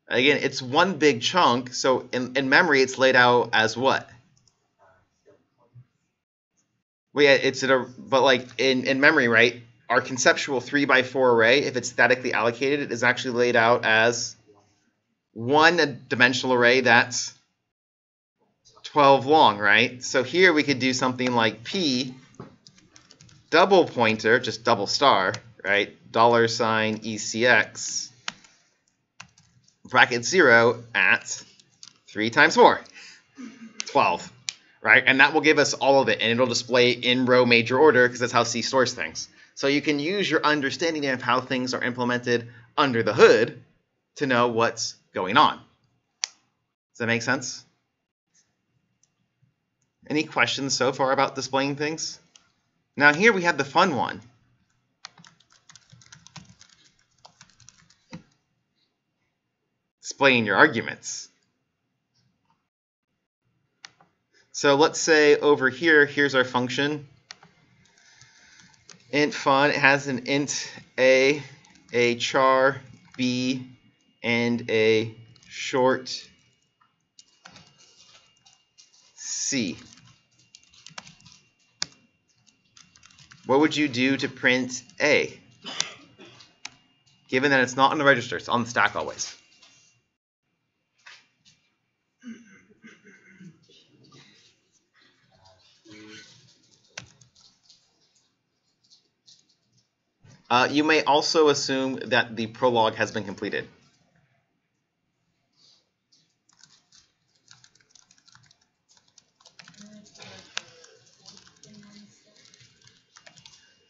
Again, it's one big chunk, so in memory it's laid out as what? Well, yeah, but like in memory, right? Our conceptual 3x4 array, if it's statically allocated, is actually laid out as one dimensional array that's 12 long, right? So here we could do something like P double pointer, just double star, right? $ ECX bracket 0 at 3 times 4, 12, right? And that will give us all of it, and it'll display in row major order because that's how C stores things. So you can use your understanding of how things are implemented under the hood to know what's going on. Does that make sense? Any questions so far about displaying things? Now here we have the fun one. Displaying your arguments. So let's say over here, here's our function. Int fun, it has an int a char, b, and a short c. What would you do to print a? Given that it's not on the register, it's on the stack always. You may also assume that the prologue has been completed.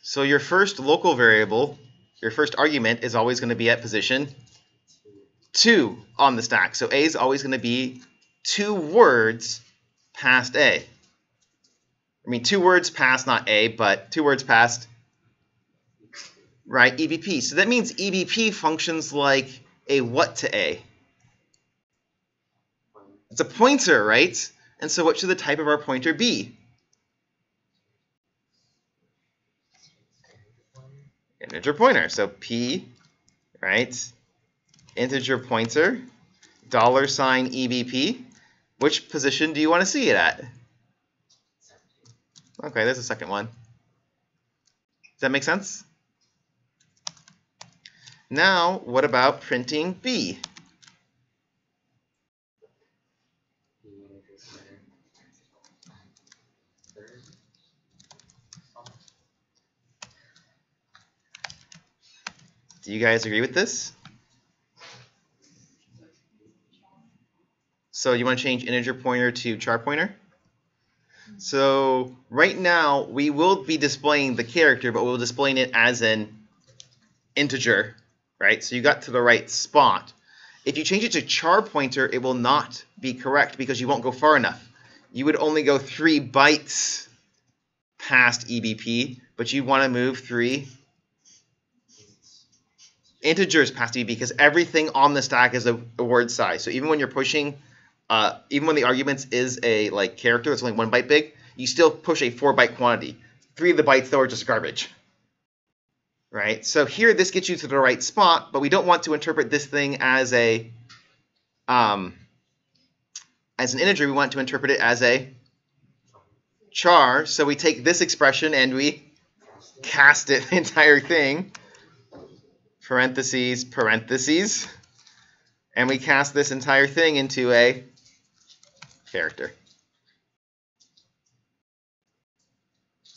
So your first local variable, your first argument, is always going to be at position 2 on the stack. So A is always going to be 2 words past A. I mean, 2 words past, not A, but 2 words past, right, EBP. So that means EBP functions like a what to A? It's a pointer, right? And so what should the type of our pointer be? Integer pointer. So P, right, integer pointer, $EBP. Which position do you want to see it at? Okay, there's a second one. Does that make sense? Now, what about printing B? Do you guys agree with this? So you want to change integer pointer to char pointer? So right now, we will be displaying the character, but we'll be displaying it as an integer, right? So you got to the right spot. If you change it to char pointer, it will not be correct because you won't go far enough. You would only go 3 bytes past EBP, but you want to move 3 integers past EBP because everything on the stack is a word size. So even when you're pushing, even when the arguments is a like character that's only 1 byte big, you still push a 4 byte quantity. 3 of the bytes though are just garbage. Right? So here this gets you to the right spot, but we don't want to interpret this thing as a as an integer. We want to interpret it as a char. So we take this expression and we cast it the entire thing. Parentheses, parentheses. And we cast this entire thing into a character.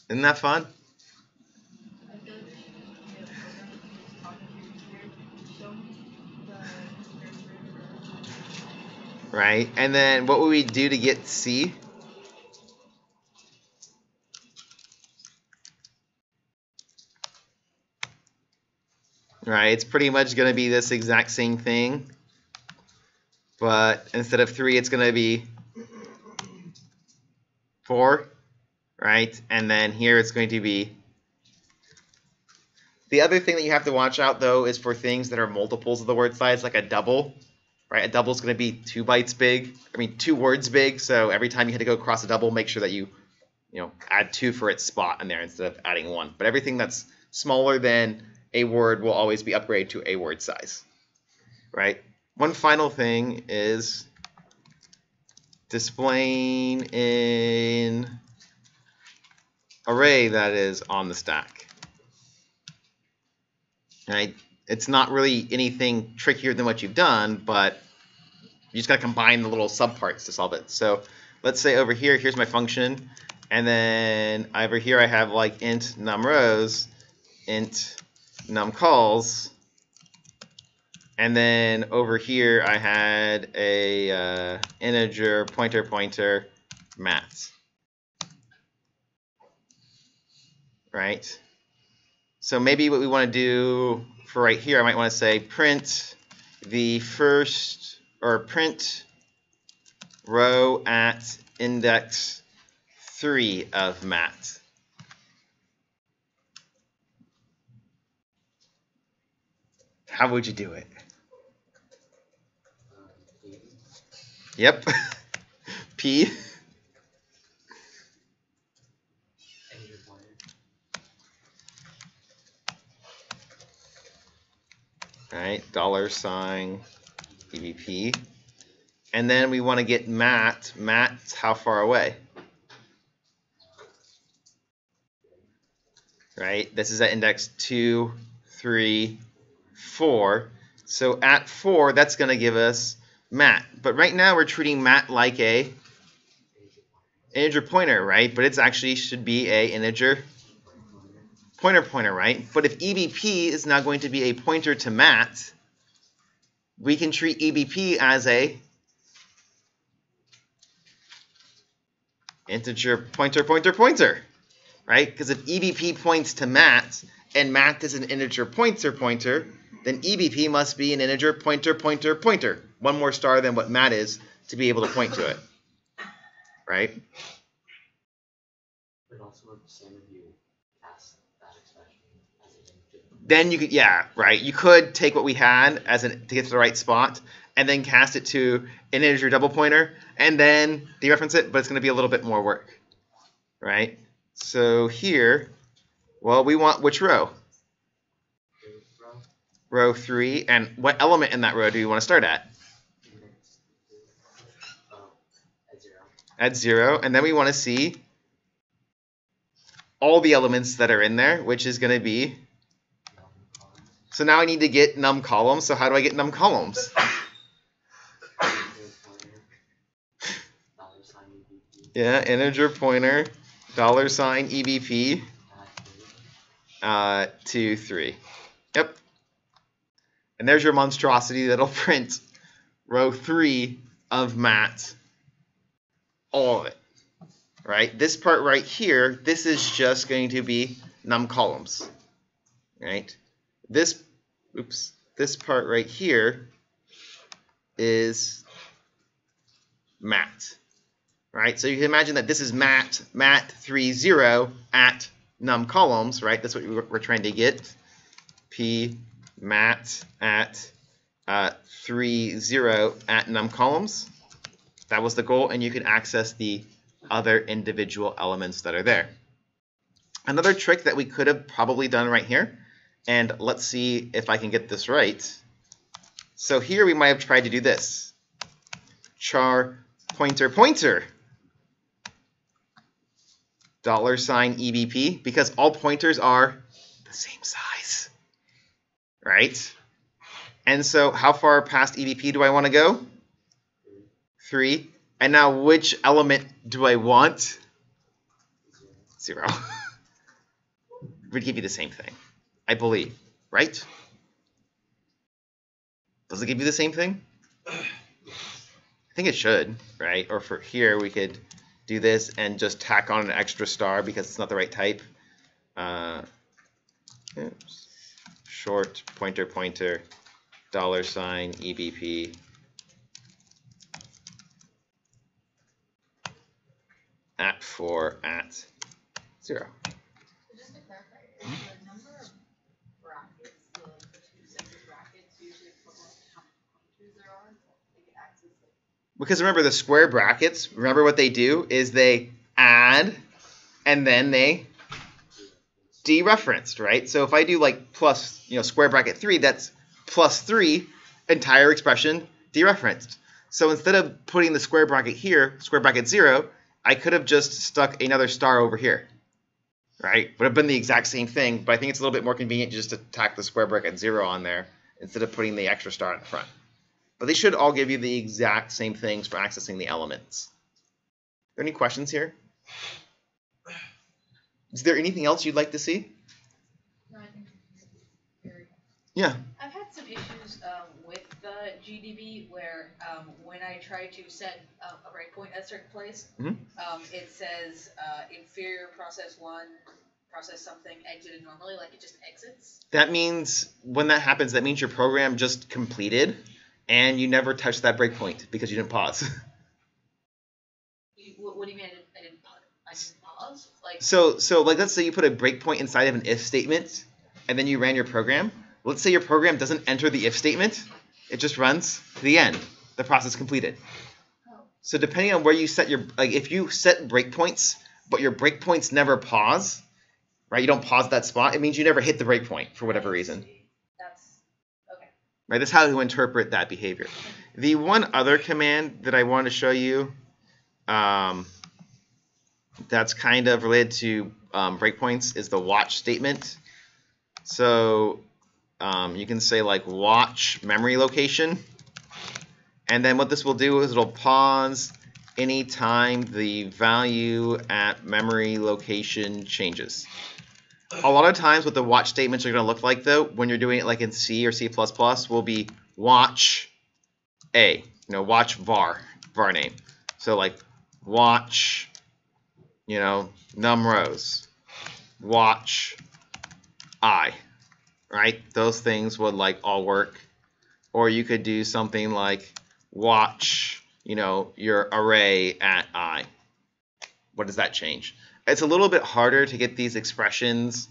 Isn't that fun? Right, and then what would we do to get C? Right, it's pretty much going to be this exact same thing, but instead of 3, it's going to be 4, right? And then here it's going to be. The other thing that you have to watch out, though, is for things that are multiples of the word size, like a double. Right, a double is going to be 2 bytes big. I mean, 2 words big. So every time you had to go across a double, make sure that you add 2 for its spot in there instead of adding 1. But everything that's smaller than a word will always be upgraded to a word size. Right. One final thing is displaying in array that is on the stack. Right? It's not really anything trickier than what you've done, but you just got to combine the little subparts to solve it. So let's say over here, here's my function, and then over here I have like int num rows, int num calls, and then over here I had a integer pointer mat. Right? So maybe what we want to do for right here, I might want to say print the first, or print row at index 3 of mat. How would you do it? Yep. P. Right, $, EBP. And then we want to get mat. Mat's how far away? Right, this is at index 2, 3, 4. So at 4, that's going to give us mat. But right now we're treating mat like a integer pointer, right? But it's actually should be a integer pointer, right? But if EBP is now going to be a pointer to mat, we can treat EBP as a integer pointer, right? Because if EBP points to mat and mat is an integer pointer, then EBP must be an integer pointer. One more star than what mat is to be able to point to it, right? But also work the same if you cast that expression as an integer. Then you could, yeah, right. You could take what we had as to get to the right spot, and then cast it to an integer double pointer, and then dereference it. But it's going to be a little bit more work, right? So here, well, we want which row? Row 3, and what element in that row do you want to start at? At 0, and then we want to see all the elements that are in there, which is going to be, so now I need to get num columns. So how do I get num columns? Yeah, integer pointer, $EBP, 2, 3. Yep. And there's your monstrosity that'll print row 3 of mat, all of it. Right? This part right here, this is just going to be num columns. Right? This part right here is mat. Right? So you can imagine that this is mat 3, 0 at num columns, right? That's what we're trying to get. P mat at 3, 0 at num columns. That was the goal, and you can access the other individual elements that are there. Another trick that we could have probably done right here, and let's see if I can get this right. So here we might have tried to do this. Char pointer $EBP, because all pointers are the same size, right? And so how far past EBP do I want to go? 3. And now which element do I want? 0. Would give you the same thing, I believe, right? Does it give you the same thing? I think it should, right? Or for here, we could do this and just tack on an extra star because it's not the right type. Oops. Short pointer $EBP at 4 at 0. Just to clarify, is the number of brackets, the 2 sets of brackets, usually equivalent to how many pointers there are? Like it acts as like. Because remember the square brackets, remember what they do is they add and then they dereferenced, right? So if I do like plus, square bracket 3, that's plus 3, entire expression dereferenced. So instead of putting the square bracket here, square bracket 0, I could have just stuck another star over here, right? Would have been the exact same thing, but I think it's a little bit more convenient just to tack the square bracket 0 on there instead of putting the extra star in the front. But they should all give you the exact same things for accessing the elements. Are there any questions here? Is there anything else you'd like to see? No, I think very Yeah. I've had some issues with the GDB where when I try to set a breakpoint at a certain place, it says inferior process 1, process something exited normally, like it just exits. That means when that happens, that means your program just completed and you never touched that breakpoint because you didn't pause. What do you mean I didn't pause? Like, So like let's say you put a breakpoint inside of an if statement and then you ran your program. Let's say your program doesn't enter the if statement. It just runs to the end. The process completed. So depending on where you set your, like if you set breakpoints, but your breakpoints never pause, right? You don't pause that spot. It means you never hit the breakpoint for whatever reason. That's okay. Right? That's how to interpret that behavior. The one other command that I want to show you, that's kind of related to breakpoints is the watch statement. So you can say like watch memory location. And then what this will do is it'll pause anytime the value at memory location changes. A lot of times what the watch statements are going to look like though, when you're doing it like in C or C++, will be watch A, watch var name. So like watch, num rows, watch I, right? Those things would like all work. Or you could do something like watch, your array at I. What does that change? It's a little bit harder to get these expressions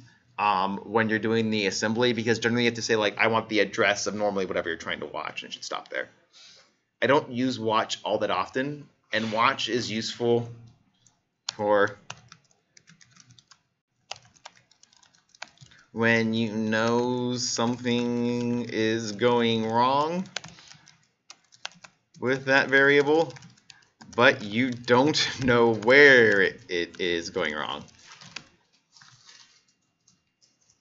when you're doing the assembly because generally you have to say like I want the address of normally whatever you're trying to watch and it should stop there. I don't use watch all that often, and watch is useful for when you know something is going wrong with that variable, but you don't know where it is going wrong.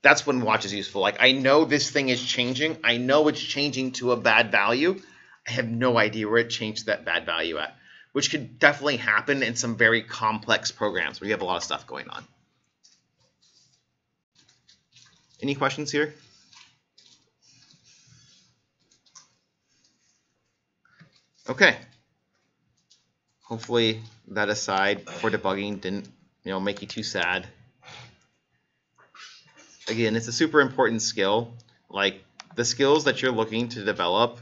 That's when watch is useful. Like, I know this thing is changing. I know it's changing to a bad value. I have no idea where it changed that bad value at, which could definitely happen in some very complex programs where you have a lot of stuff going on. Any questions here? Okay. Hopefully that aside for debugging didn't, make you too sad. Again, it's a super important skill. Like the skills that you're looking to develop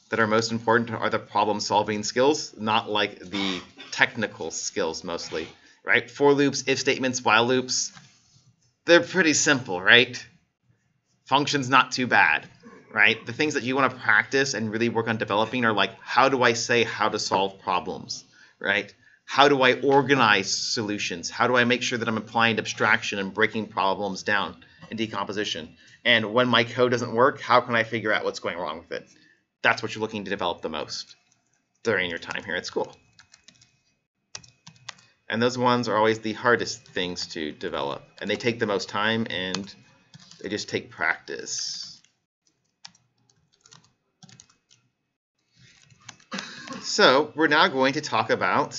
that are most important are the problem-solving skills, not like the technical skills mostly, right? For loops, if statements, while loops, they're pretty simple, right? Functions not too bad, right? The things that you want to practice and really work on developing are like, how do I say how to solve problems, right? How do I organize solutions? How do I make sure that I'm applying abstraction and breaking problems down in decomposition? And when my code doesn't work, how can I figure out what's going wrong with it? That's what you're looking to develop the most during your time here at school. And those ones are always the hardest things to develop. And they take the most time and they just take practice. So we're now going to talk about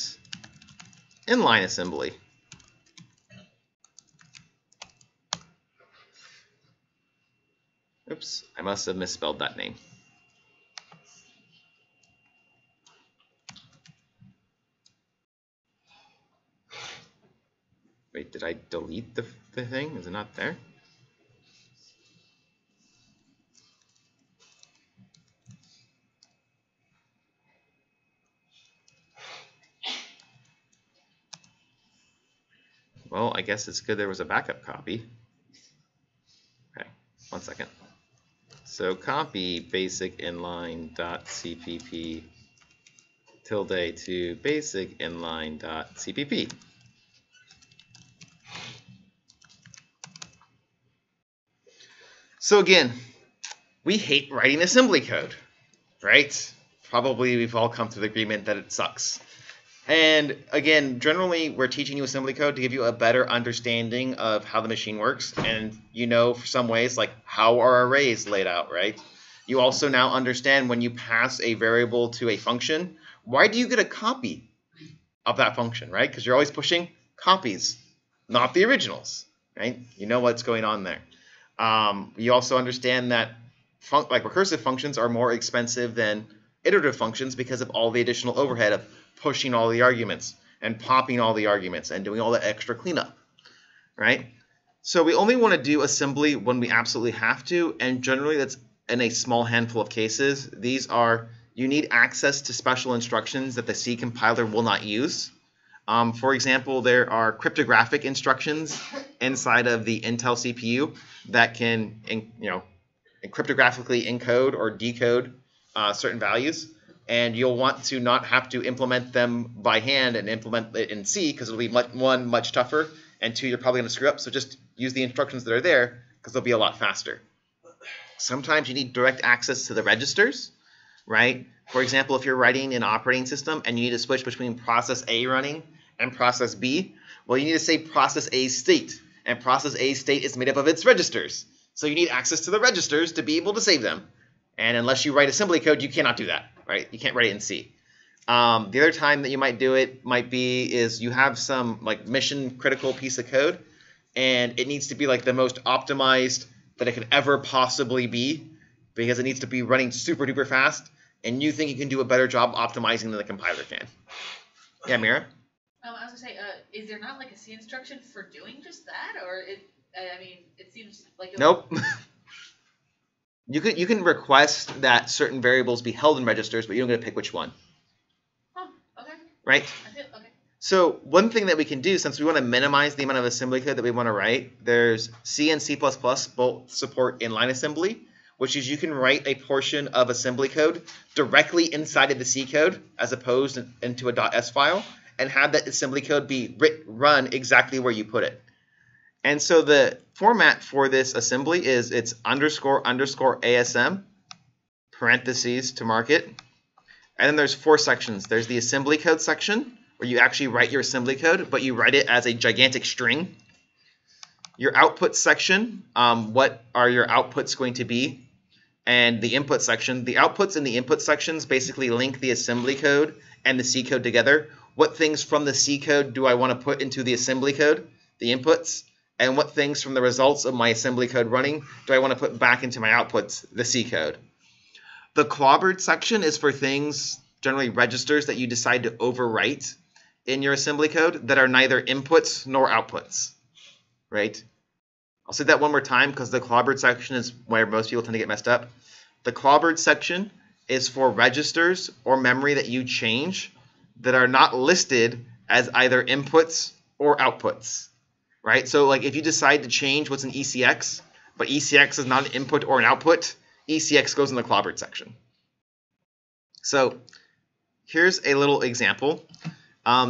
inline assembly. Oops, I must have misspelled that name. Wait, did I delete the thing? Is it not there? Well, I guess it's good there was a backup copy. Okay, 1 second. So copy basic inline.cpp tilde to basic inline.cpp. So again, we hate writing assembly code, right? Probably we've all come to the agreement that it sucks. And again, generally, we're teaching you assembly code to give you a better understanding of how the machine works. And you know, for some ways, like how are arrays laid out, right? You also now understand when you pass a variable to a function, why do you get a copy of that function, right? Because you're always pushing copies, not the originals, right? You know what's going on there. You also understand that like recursive functions are more expensive than iterative functions because of all the additional overhead of pushing all the arguments and popping all the arguments and doing all the extra cleanup, right? So we only want to do assembly when we absolutely have to, and generally that's in a small handful of cases. These are, you need access to special instructions that the C compiler will not use. For example, there are cryptographic instructions inside of the Intel CPU that can, cryptographically encode or decode certain values, and you'll want to not have to implement them by hand and implement it in C because it'll be much tougher, and 2, you're probably going to screw up. So just use the instructions that are there because they'll be a lot faster. Sometimes you need direct access to the registers, right? For example, if you're writing an operating system and you need to switch between process A running and process B, well, you need to say process A state, and process A state is made up of its registers. So you need access to the registers to be able to save them. And unless you write assembly code, you cannot do that, right? You can't write it in C. The other time that you might do it is you have some like mission critical piece of code, and it needs to be like the most optimized that it could ever possibly be because it needs to be running super duper fast, and you think you can do a better job optimizing than the compiler can. Yeah, Mira? I was gonna say, is there not like a C instruction for doing just that, or it seems like nope. You can request that certain variables be held in registers, but you don't get to pick which one. Oh, okay. Right? Okay. So one thing that we can do, since we want to minimize the amount of assembly code that we want to write, there's C and C++ both support inline assembly, which is you can write a portion of assembly code directly inside of the C code as opposed into a .s file, and have that assembly code be run exactly where you put it. And so the format for this assembly is it's __ASM, parentheses to mark it. And then there's 4 sections. There's the assembly code section, where you actually write your assembly code, but you write it as a gigantic string. Your output section, what are your outputs going to be? And the input section. The outputs and the input sections basically link the assembly code and the C code together. What things from the C code do I want to put into the assembly code, the inputs? And what things from the results of my assembly code running do I want to put back into my outputs, the C code? The clobbered section is for things, generally registers, that you decide to overwrite in your assembly code that are neither inputs nor outputs, right? I'll say that one more time because the clobbered section is where most people tend to get messed up. The clobbered section is for registers or memory that you change that are not listed as either inputs or outputs. Right? So like if you decide to change what's an ECX, but ECX is not an input or an output, ECX goes in the clobbered section. So here's a little example.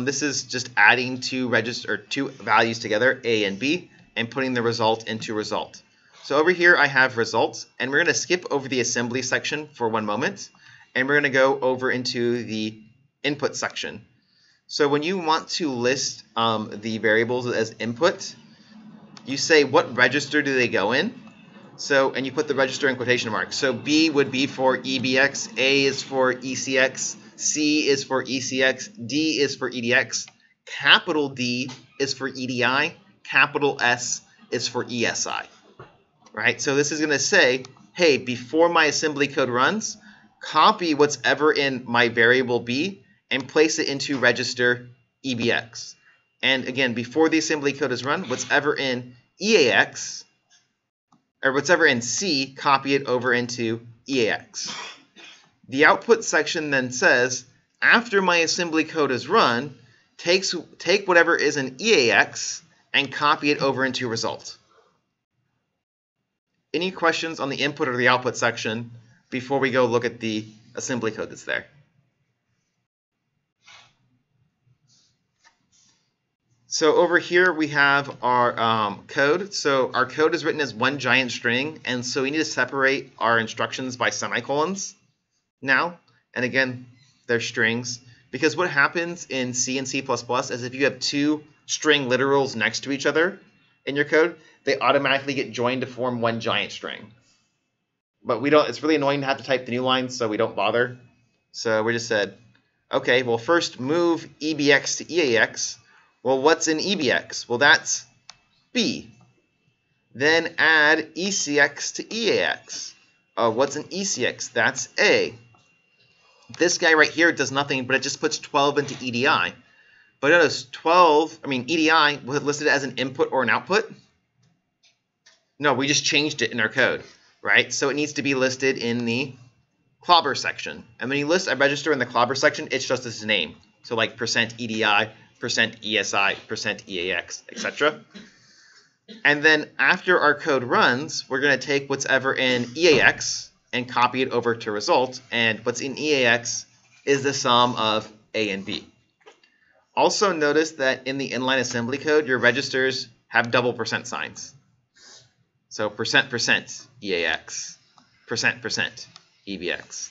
This is just adding two values together, A and B, and putting the result into result. So over here I have results, and we're going to skip over the assembly section for one moment, and we're going to go over into the input section. So when you want to list the variables as input, you say what register do they go in. So, and you put the register in quotation marks. So B would be for EBX, A is for ECX, C is for ECX, D is for EDX, capital D is for EDI, capital S is for ESI. Right? So this is going to say, hey, before my assembly code runs, copy what's ever in my variable B and place it into register EBX. And again, before the assembly code is run, what's ever in EAX, or what's ever in C, copy it over into EAX. The output section then says, after my assembly code is run, take whatever is in EAX and copy it over into result. Any questions on the input or the output section before we go look at the assembly code that's there? So over here we have our code. So our code is written as one giant string, and so we need to separate our instructions by semicolons now. And again, they're strings. Because what happens in C and C++ is if you have two string literals next to each other in your code, they automatically get joined to form one giant string. But we don't. It's really annoying to have to type the new lines, so we don't bother. So we just said, okay, well, first move EBX to EAX. Well, what's in EBX? Well, that's B. Then add ECX to EAX. What's in ECX? That's A. This guy right here does nothing, but it just puts 12 into EDI. But notice EDI was listed as an input or an output. No, we just changed it in our code, right? So it needs to be listed in the Clobber section. And when you list a register in the Clobber section, it's just its name. So like %EDI, %ESI, %EAX, etc. And then after our code runs, we're going to take whatever in EAX and copy it over to result. And what's in EAX is the sum of A and B. Also notice that in the inline assembly code, your registers have double percent signs. So %% EAX, %% EBX.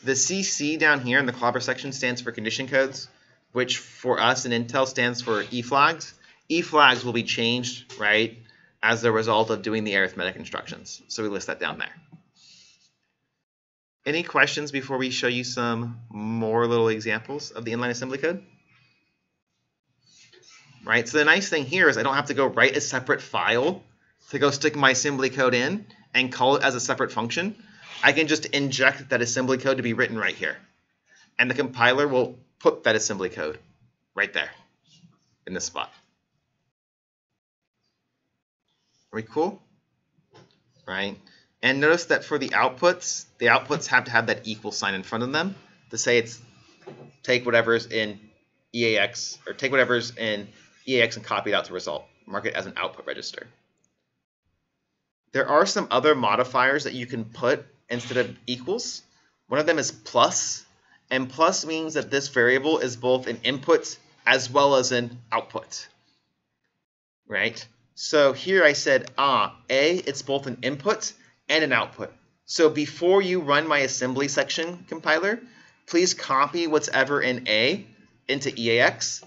The CC down here in the Clobber section stands for condition codes, which for us in Intel stands for E-flags. E-flags will be changed, right, as the result of doing the arithmetic instructions. So we list that down there. Any questions before we show you some more little examples of the inline assembly code? Right, so the nice thing here is I don't have to go write a separate file to go stick my assembly code in and call it as a separate function. I can just inject that assembly code to be written right here. And the compiler will put that assembly code right there in this spot. Are we cool? Right? And notice that for the outputs have to have that equal sign in front of them to say it's take whatever's in EAX, or take whatever's in EAX and copy it out to result. Mark it as an output register. There are some other modifiers that you can put instead of equals. One of them is plus, and plus means that this variable is both an input as well as an output. Right? So here I said, A, it's both an input and an output. So before you run my assembly section compiler, please copy whatever in A into EAX,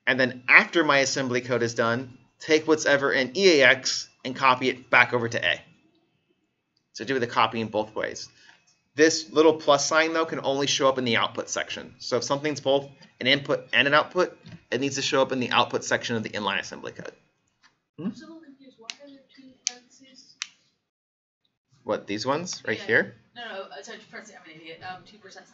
and then after my assembly code is done, take whatever in EAX and copy it back over to A. So do the copying both ways. This little plus sign, though, can only show up in the output section. So if something's both an input and an output, it needs to show up in the output section of the inline assembly code. I'm still a little confused. Why are there two parentheses? What, these ones right Yeah. here? No, sorry, parentheses. I'm an idiot. 2% signs.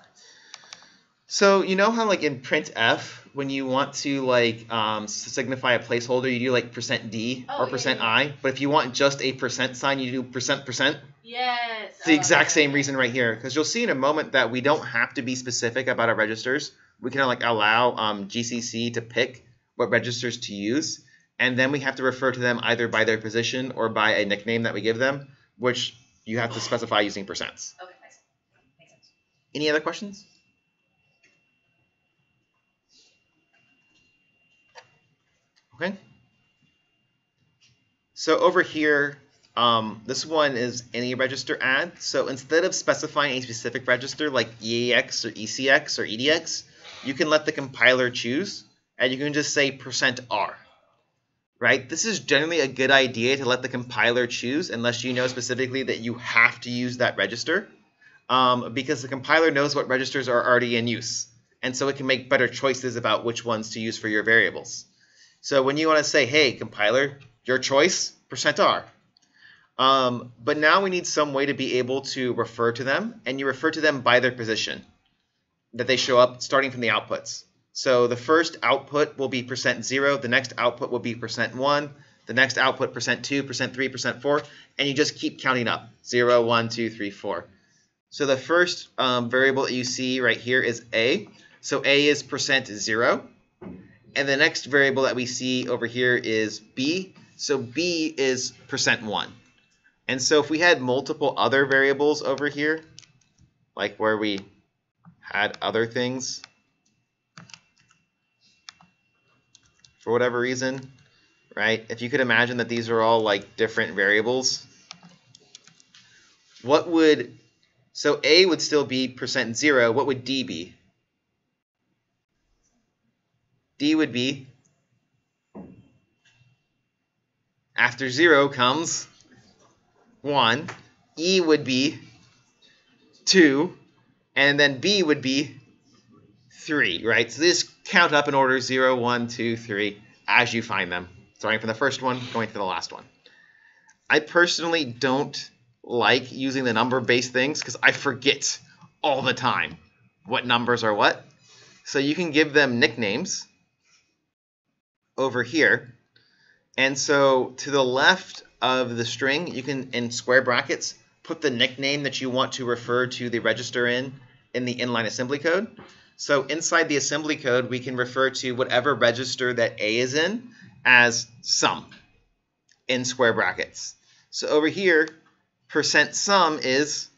So you know how like in printf, when you want to like signify a placeholder, you do like %d or %i. But if you want just a % sign, you do %%. Yes. It's the exact same reason right here, because you'll see in a moment that we don't have to be specific about our registers. We can like allow GCC to pick what registers to use, and then we have to refer to them either by their position or by a nickname that we give them, which you have to specify using %. Okay, makes sense. Any other questions? Okay. So over here, this one is any register add. So instead of specifying a specific register like EAX or ECX or EDX, you can let the compiler choose, and you can just say %r. Right? This is generally a good idea to let the compiler choose unless you know specifically that you have to use that register, because the compiler knows what registers are already in use, and so it can make better choices about which ones to use for your variables. So when you want to say, hey, compiler, your choice, %r. But now we need some way to be able to refer to them, and you refer to them by their position, that they show up starting from the outputs. So the first output will be %0, the next output will be %1, the next output %2, %3, %4, and you just keep counting up, 0, 1, 2, 3, 4. So the first variable that you see right here is A. So A is %0. And the next variable that we see over here is B. So B is %1. And so if we had multiple other variables over here, like where we had other things, for whatever reason, right? If you could imagine that these are all like different variables, so A would still be %0. What would D be? D would be, after 0 comes 1, E would be 2, and then B would be 3, right? So this count up in order 0, 1, 2, 3 as you find them, starting from the first one, going to the last one. I personally don't like using the number-based things because I forget all the time what numbers are what. So you can give them nicknames over here. And so to the left of the string, you can, in square brackets, put the nickname that you want to refer to the register in the inline assembly code. So inside the assembly code, we can refer to whatever register that A is in as sum in square brackets. So over here, %sum is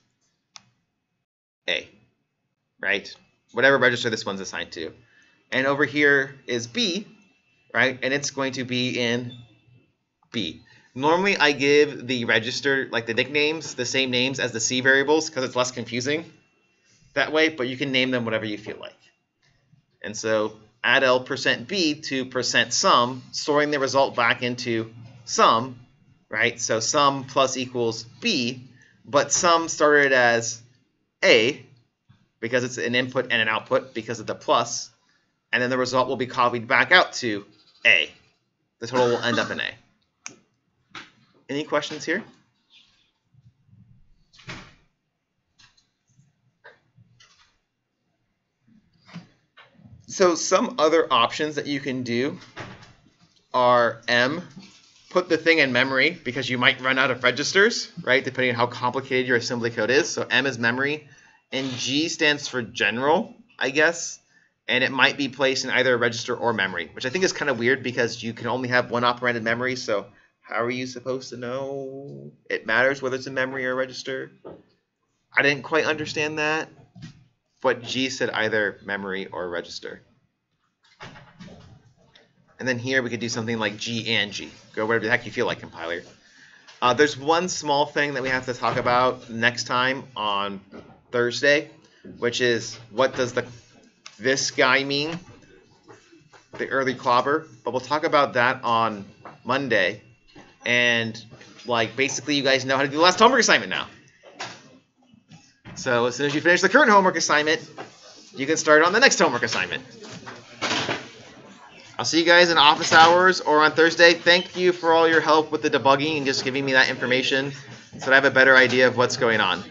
A, right? Whatever register this one's assigned to. And over here is B, right? And it's going to be in B. Normally, I give the register, like the nicknames, the same names as the C variables because it's less confusing that way, but you can name them whatever you feel like. And so add L %B to %sum, storing the result back into sum, right? So sum plus equals B, but sum started as A because it's an input and an output because of the plus, and then the result will be copied back out to A. The total will end up in A. Any questions here? So some other options that you can do are M, put the thing in memory because you might run out of registers, right, depending on how complicated your assembly code is. So M is memory, and G stands for general, I guess, and it might be placed in either a register or memory, which I think is kind of weird because you can only have one operand in memory, so how are you supposed to know it matters whether it's in memory or a register? I didn't quite understand that, but G said either memory or register. And then here we could do something like G and G. Go whatever the heck you feel like, compiler. There's one small thing that we have to talk about next time on Thursday, which is what does this guy mean, the early clobber. But we'll talk about that on Monday. And like basically you guys know how to do the last homework assignment now. So as soon as you finish the current homework assignment, you can start on the next homework assignment. I'll see you guys in office hours or on Thursday. Thank you for all your help with the debugging and just giving me that information so that I have a better idea of what's going on.